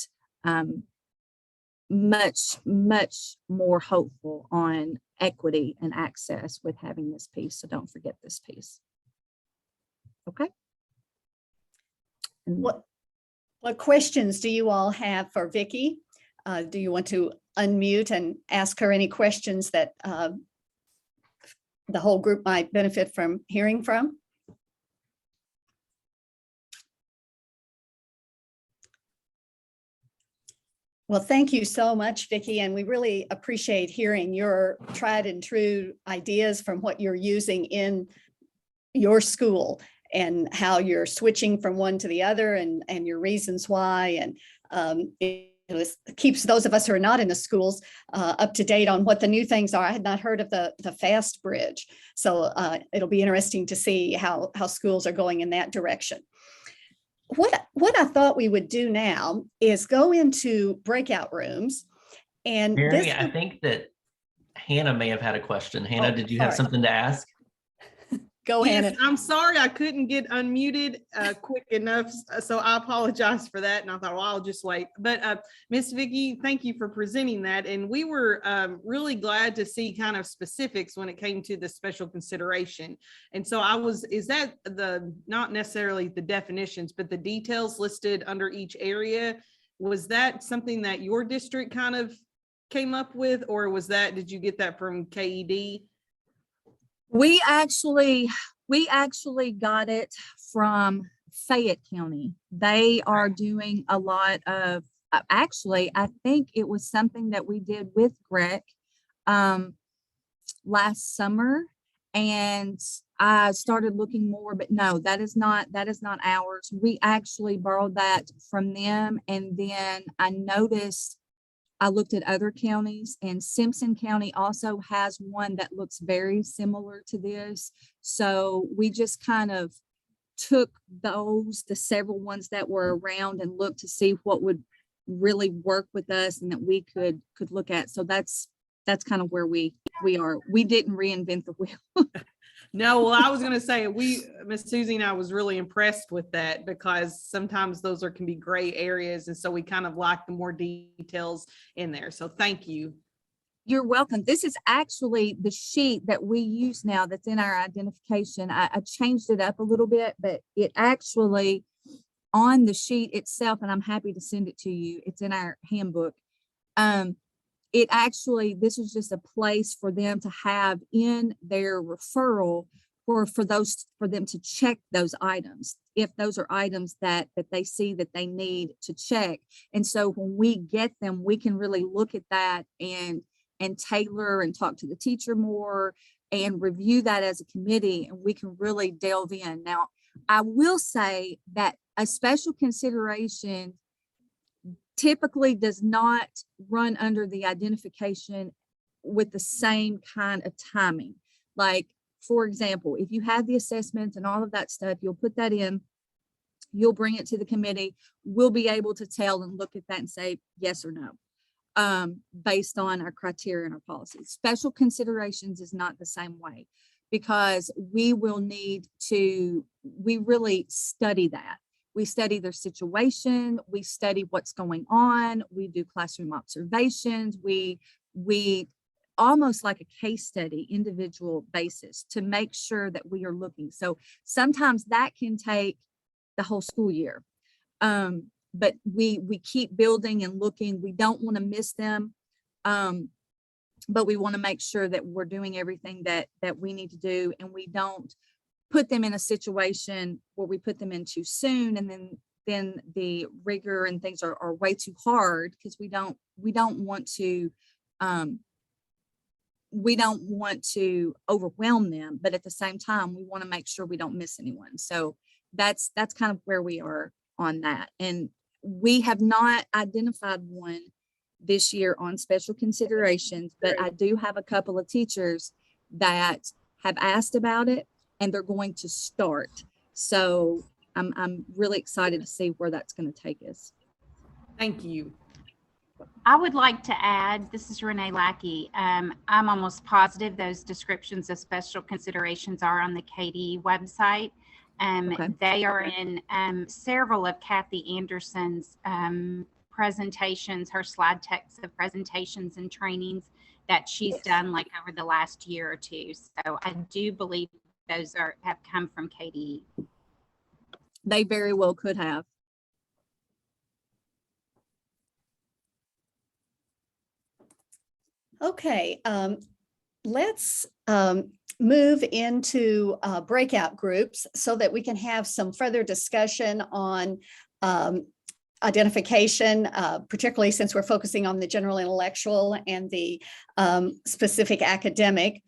much more hopeful on equity and access with having this piece. So don't forget this piece. Okay. And What questions do you all have for Vicki? Do you want to unmute and ask her any questions that the whole group might benefit from hearing from? Well, thank you so much, Vicki, and we really appreciate hearing your tried and true ideas from what you're using in your school and how you're switching from one to the other, and your reasons why, and it keeps those of us who are not in the schools up to date on what the new things are. I had not heard of the FAST bridge, so it'll be interesting to see how schools are going in that direction. What I thought we would do now is go into breakout rooms And Mary, this, I think that Hannah may have had a question. Hannah, Oh, did you have sorry. something to ask? go Yes, Hannah. I'm sorry I couldn't get unmuted quick enough, so I apologize for that. And I thought, well, I'll just wait. But Miss Vicki, thank you for presenting that. And we were really glad to see kind of specifics when it came to the special consideration. And so is that not necessarily the definitions, but the details listed under each area? Was that something that your district kind of came up with, or did you get that from KED? We actually got it from Fayette County. They are doing a lot of, actually, I think it was something that we did with Greg last summer. And I started looking more, but no, that is not ours. We actually borrowed that from them. And then I looked at other counties, and Simpson County also has one that looks very similar to this. So we just kind of took the several ones that were around and looked to see what would really work with us and that we could look at. So that's kind of where we are. We didn't reinvent the wheel. No, well, I was going to say, Miss Susie and I was really impressed with that, because sometimes those can be gray areas. And so we kind of like the more details in there. So thank you. You're welcome. This is actually the sheet that we use now that's in our identification. I changed it up a little bit, but it actually on the sheet itself, and I'm happy to send it to you. It's in our handbook. This is just a place for them to have in their referral for them to check those items, if those are items that they see that they need to check. And so when we get them, we can really look at that and tailor and talk to the teacher more and review that as a committee, and we can really delve in. Now, I will say that a special consideration typically does not run under the identification with the same kind of timing. Like, for example, if you have the assessments and all of that stuff, you'll put that in, you'll bring it to the committee. We'll be able to tell and look at that and say yes or no, based on our criteria and our policies. Special considerations is not the same way, because we really study that. We study their situation, we study what's going on, we do classroom observations, we almost like a case study, individual basis, to make sure that we are looking. So sometimes that can take the whole school year. But we keep building and looking. We don't want to miss them. But we want to make sure that we're doing everything that we need to do, and we don't put them in a situation where we put them in too soon, and then the rigor and things are way too hard, because we don't want to overwhelm them, but at the same time we want to make sure we don't miss anyone. So that's kind of where we are on that. And we have not identified one this year on special considerations, but I do have a couple of teachers that have asked about it, and they're going to start. So I'm really excited to see where that's going to take us. Thank you. I would like to add, this is Renee Lackey. I'm almost positive those descriptions of special considerations are on the KD website. Okay. They are in several of Kathy Anderson's presentations, her slide decks of presentations and trainings that she's done like over the last year or two. So I do believe those have come from KD. They very well could have. Okay, let's move into breakout groups so that we can have some further discussion on identification, particularly since we're focusing on the general intellectual and the specific academic.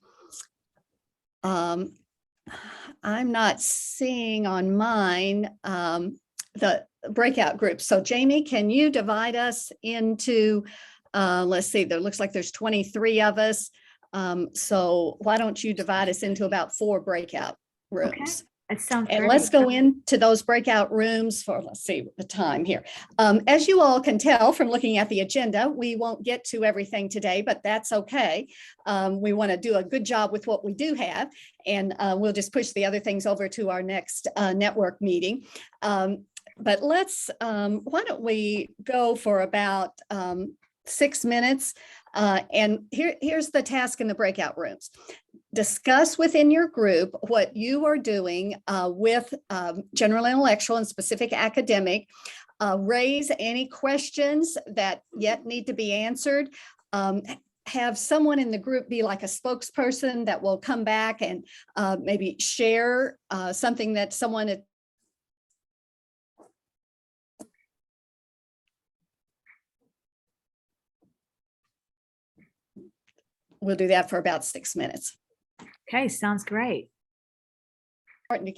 I'm not seeing on mine the breakout groups. So Jamie, can you divide us into, let's see, there looks like there's 23 of us. So why don't you divide us into about 4 breakout rooms? It sounds And great. let's go into those breakout rooms for, let's see the time here. As you all can tell from looking at the agenda, we won't get to everything today, but that's okay. We want to do a good job with what we do have, and we'll just push the other things over to our next network meeting. But let's, why don't we go for about 6 minutes? And here's the task in the breakout rooms. Discuss within your group what you are doing with general intellectual and specific academic. Raise any questions that yet need to be answered. Have someone in the group be like a spokesperson that will come back and maybe share something that someone we'll do that for about 6 minutes. Okay, sounds great. Starting to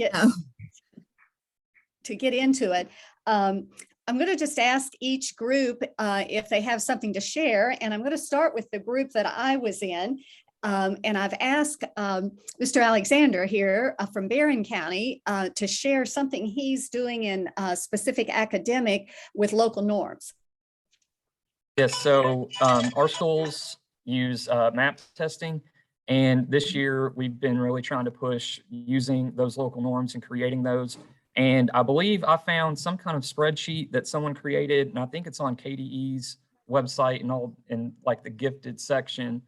get into it. I'm going to just ask each group if they have something to share, and I'm going to start with the group that I was in. And I've asked Mr. Alexander here from Barron County to share something he's doing in specific academic with local norms. Yes, so our schools use MAP testing, and this year we've been really trying to push using those local norms and creating those. And I believe I found some kind of spreadsheet that someone created, and I think it's on KDE's website and all in like the gifted section.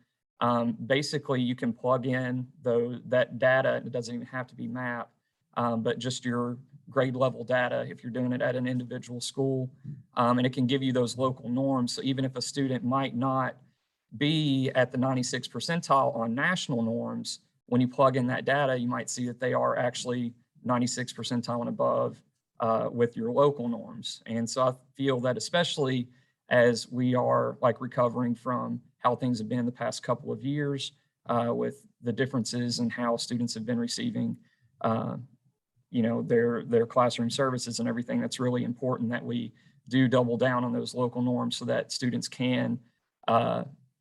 Basically, you can plug in that data. It doesn't even have to be MAP, but just your grade level data if you're doing it at an individual school, and it can give you those local norms. So even if a student might not be at the 96th percentile on national norms, when you plug in that data, you might see that they are actually 96th percentile and above with your local norms. And so I feel that especially as we are like recovering from how things have been the past couple of years with the differences in how students have been receiving their classroom services and everything, that's really important that we do double down on those local norms so that students can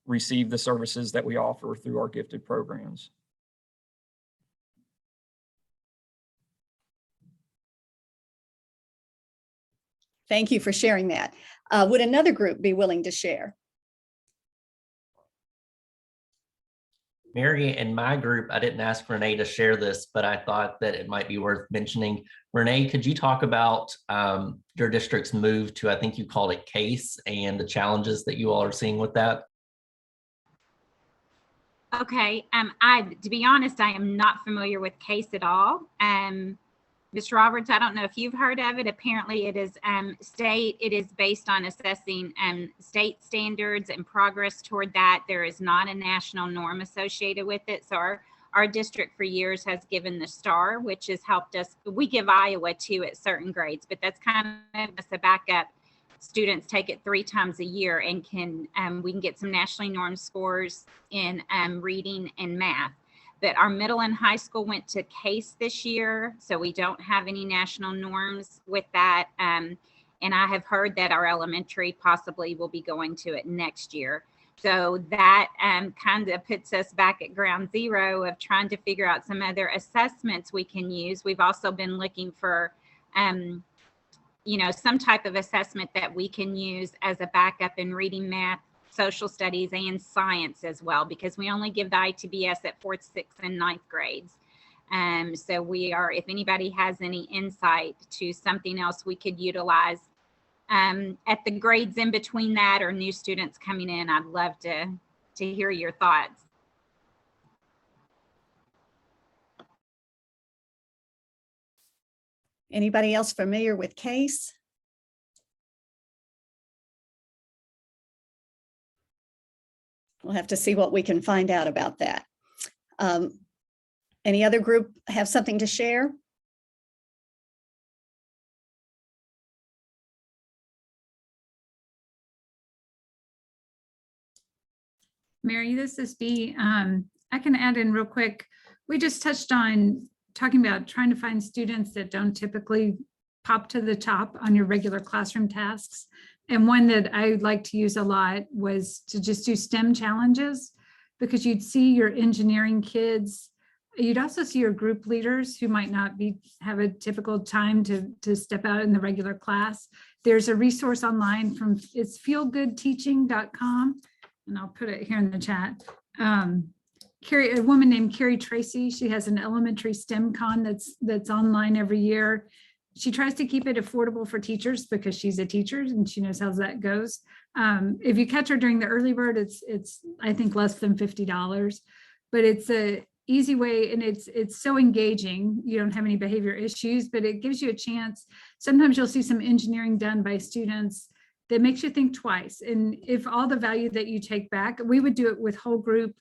receive the services that we offer through our gifted programs. Thank you for sharing that. Would another group be willing to share? Mary, in my group, I didn't ask Renee to share this, but I thought that it might be worth mentioning. Renee, could you talk about your district's move to, I think you called it CASE, and the challenges that you all are seeing with that? Okay, to be honest, I am not familiar with CASE at all. Mr. Roberts, I don't know if you've heard of it. Apparently it is it is based on assessing state standards and progress toward that. There is not a national norm associated with it. So our district for years has given the STAR, which has helped us. We give Iowa 2 at certain grades, but that's kind of just a backup. Students take it 3 times a year and we can get some nationally normed scores in reading and math. But our middle and high school went to CASE this year, so we don't have any national norms with that. And I have heard that our elementary possibly will be going to it next year. So that kind of puts us back at ground zero of trying to figure out some other assessments we can use. We've also been looking for some type of assessment that we can use as a backup in reading, math, social studies, and science as well, because we only give the ITBS at 4th, 6th, and 9th grades. So we are, if anybody has any insight to something else we could utilize at the grades in between that, or new students coming in, I'd love to hear your thoughts. Anybody else familiar with CASE? We'll have to see what we can find out about that. Any other group have something to share? Mary, this is Bea. I can add in real quick. We just touched on talking about trying to find students that don't typically pop to the top on your regular classroom tasks. And one that I like to use a lot was to just do STEM challenges, because you'd see your engineering kids You'd also see your group leaders who might not have a typical time to step out in the regular class. There's a resource online it's feelgoodteaching.com, and I'll put it here in the chat. A woman named Carrie Tracy, she has an elementary STEM con that's online every year. She tries to keep it affordable for teachers because she's a teacher and she knows how that goes. If you catch her during the early bird, it's I think less than $50, but it's a easy way, and it's so engaging. You don't have any behavior issues, but it gives you a chance. Sometimes you'll see some engineering done by students that makes you think twice. And if all the value that you take back, we would do it with whole group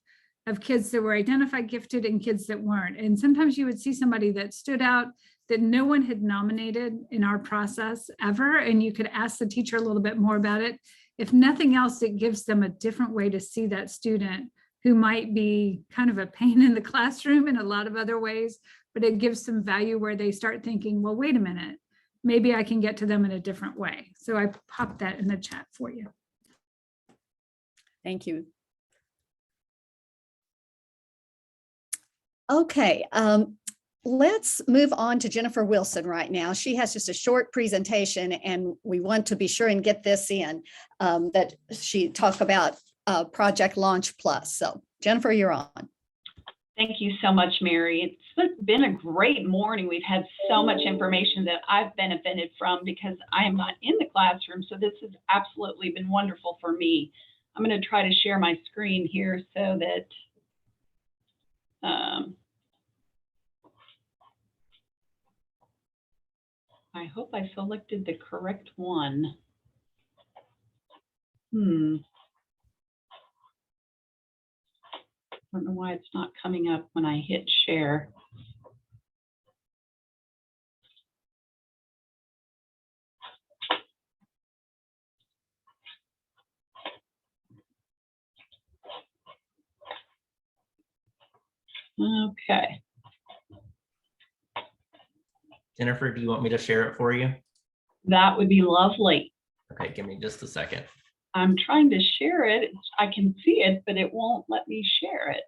of kids that were identified gifted and kids that weren't. And sometimes you would see somebody that stood out that no one had nominated in our process ever. And you could ask the teacher a little bit more about it. If nothing else, it gives them a different way to see that student who might be kind of a pain in the classroom in a lot of other ways, but it gives some value where they start thinking, well, wait a minute, maybe I can get to them in a different way. So I popped that in the chat for you. Thank you. Okay, let's move on to Jennifer Wilson right now. She has just a short presentation, and we want to be sure and get this in, that she talk about Project Launch Plus. So Jennifer, you're on. Thank you so much, Mary. It's been a great morning. We've had so much information that I've benefited from because I am not in the classroom. So this has absolutely been wonderful for me. I'm going to try to share my screen here so that I hope I selected the correct one. I don't know why it's not coming up when I hit share. Okay. Jennifer, do you want me to share it for you? That would be lovely. Okay, give me just a second. I'm trying to share it. I can see it, but it won't let me share it.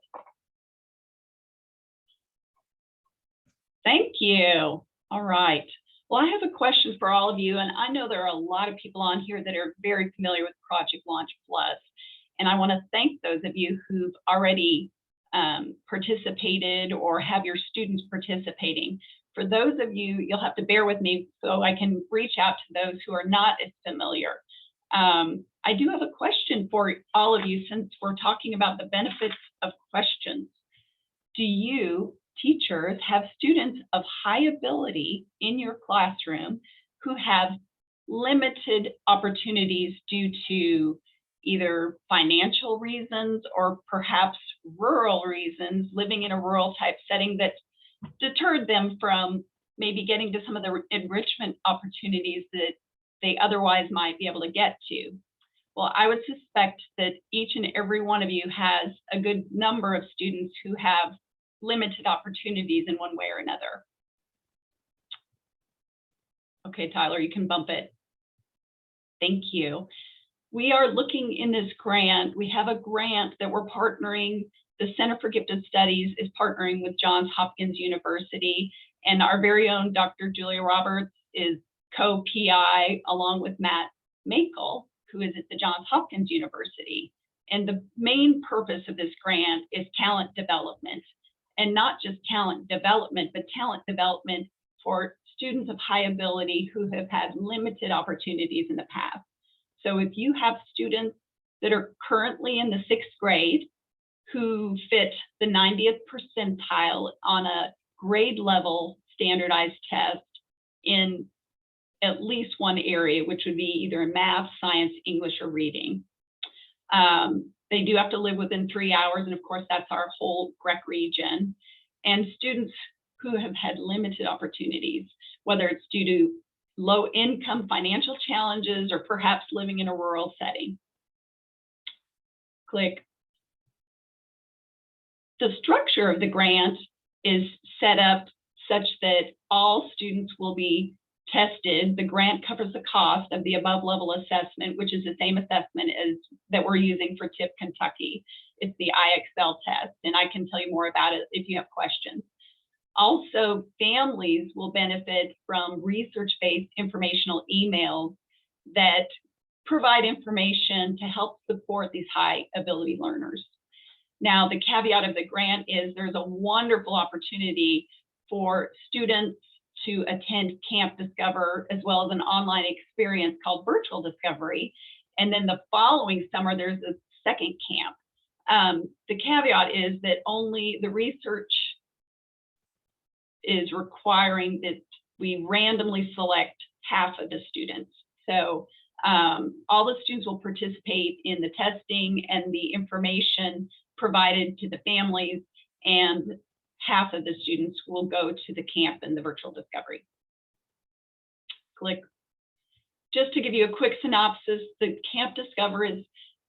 Thank you. All right. Well, I have a question for all of you, and I know there are a lot of people on here that are very familiar with Project Launch Plus, and I want to thank those of you who've already participated or have your students participating. For those of you, you'll have to bear with me so I can reach out to those who are not as familiar. I do have a question for all of you since we're talking about the benefits of questions. Do you, teachers, have students of high ability in your classroom who have limited opportunities due to either financial reasons or perhaps rural reasons, living in a rural type setting that deterred them from maybe getting to some of the enrichment opportunities that they otherwise might be able to get to? Well, I would suspect that each and every one of you has a good number of students who have limited opportunities in one way or another. Okay, Tyler, you can bump it. Thank you. We are looking in this grant. We have a grant that we're partnering. The Center for Gifted Studies is partnering with Johns Hopkins University, and our very own Dr. Julia Roberts is co-PI along with Matt Makel, who is at the Johns Hopkins University. And the main purpose of this grant is talent development, and not just talent development, but talent development for students of high ability who have had limited opportunities in the past. So if you have students that are currently in the 6th grade who fit the 90th percentile on a grade level standardized test in at least one area, which would be either in math, science, English, or reading. They do have to live within 3 hours, and of course, that's our whole GREC region. And students who have had limited opportunities, whether it's due to low income financial challenges or perhaps living in a rural setting. Click. The structure of the grant is set up such that all students will be tested. The grant covers the cost of the above level assessment, which is the same assessment as that we're using for TIP Kentucky. It's the IXL test, and I can tell you more about it if you have questions. Also, families will benefit from research-based informational emails that provide information to help support these high ability learners. Now, the caveat of the grant is there's a wonderful opportunity for students to attend Camp Discover, as well as an online experience called Virtual Discovery. And then the following summer, there's a second camp. The caveat is that only the research is requiring that we randomly select half of the students. So all the students will participate in the testing and the information provided to the families, and half of the students will go to the camp and the virtual discovery. Click. Just to give you a quick synopsis, the Camp Discover is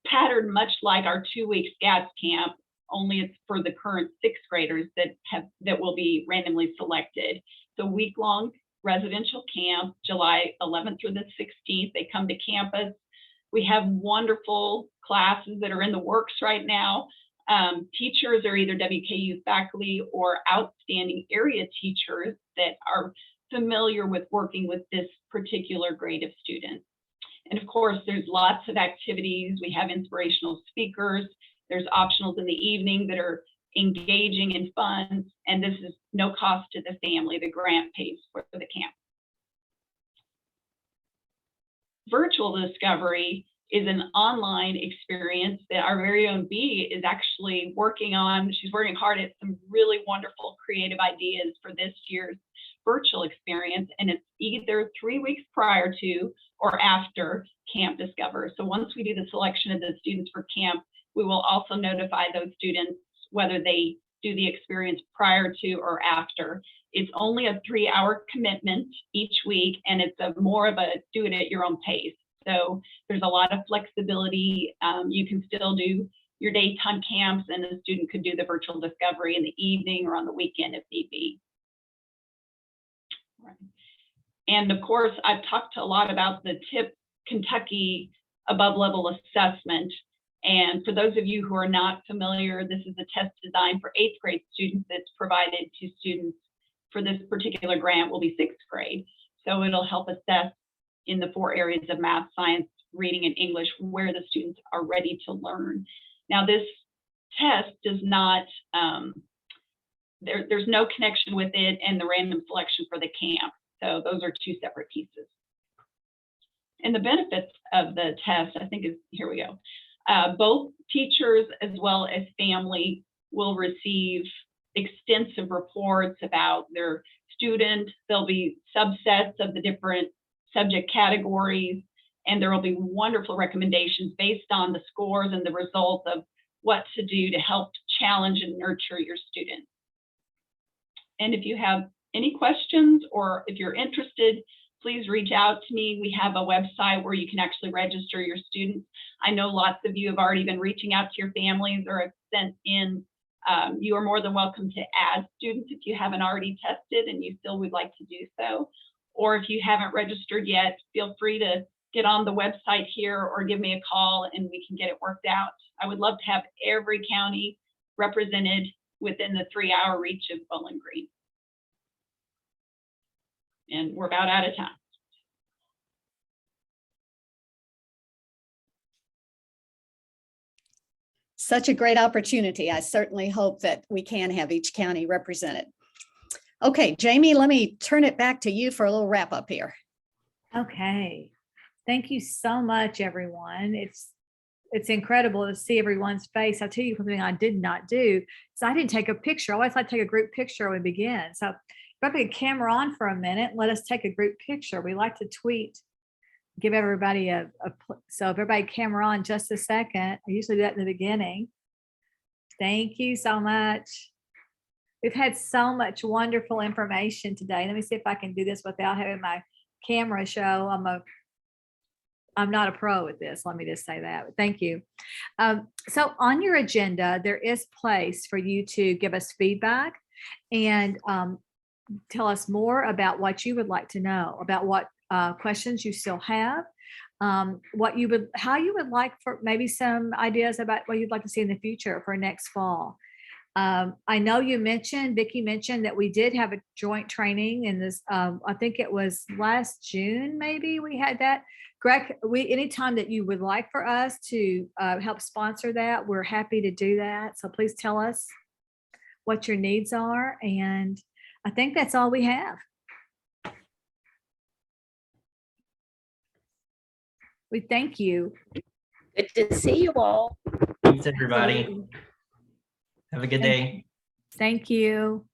patterned much like our 2-week SCATS camp, only it's for the current 6th graders that will be randomly selected. It's a week-long residential camp, July 11th through the 16th. They come to campus. We have wonderful classes that are in the works right now. Teachers are either WKU faculty or outstanding area teachers that are familiar with working with this particular grade of students. And of course, there's lots of activities. We have inspirational speakers. There's optionals in the evening that are engaging and fun. And this is no cost to the family. The grant pays for the camp. Virtual Discovery is an online experience that our very own Bee is actually working on. She's working hard at some really wonderful creative ideas for this year's virtual experience, and it's either 3 weeks prior to or after Camp Discover. So once we do the selection of the students for camp, we will also notify those students whether they do the experience prior to or after. It's only a 3-hour commitment each week, and it's more of a do it at your own pace. So there's a lot of flexibility. You can still do your daytime camps, and the student could do the virtual discovery in the evening or on the weekend if need be. Right. And of course, I've talked a lot about the TIP Kentucky above level assessment. And for those of you who are not familiar, this is a test designed for 8th grade students that's provided to students for this particular grant will be 6th grade. So it'll help assess in the 4 areas of math, science, reading, and English where the students are ready to learn. Now, this test does not, there's no connection with it and the random selection for the camp. So those are 2 separate pieces. And the benefits of the test, I think is, here we go. Both teachers as well as family will receive extensive reports about their student. There'll be subsets of the different subject categories, and there will be wonderful recommendations based on the scores and the results of what to do to help challenge and nurture your students. And if you have any questions or if you're interested, please reach out to me. We have a website where you can actually register your students. I know lots of you have already been reaching out to your families or have sent in. You are more than welcome to add students if you haven't already tested and you still would like to do so. Or if you haven't registered yet, feel free to get on the website here or give me a call and we can get it worked out. I would love to have every county represented within the 3-hour reach of Bowling Green. And we're about out of time. Such a great opportunity. I certainly hope that we can have each county represented. Okay, Jamie, let me turn it back to you for a little wrap up here. Okay. Thank you so much, everyone. It's incredible to see everyone's face. I'll tell you something I did not do. So I didn't take a picture. I always like to take a group picture when we begin. So if I put a camera on for a minute, let us take a group picture. We like to tweet, give everybody so if everybody camera on just a second. I usually do that in the beginning. Thank you so much. We've had so much wonderful information today. Let me see if I can do this without having my camera show. I'm not a pro at this. Let me just say that. Thank you. So on your agenda, there is place for you to give us feedback and tell us more about what you would like to know, about what questions you still have. how you would like for maybe some ideas about what you'd like to see in the future for next fall. I know Vicki mentioned that we did have a joint training in this, I think it was last June, maybe we had that. Greg, anytime that you would like for us to help sponsor that, we're happy to do that. So please tell us what your needs are. And I think that's all we have. We thank you. Good to see you all. Thanks, everybody. Have a good day. Thank you.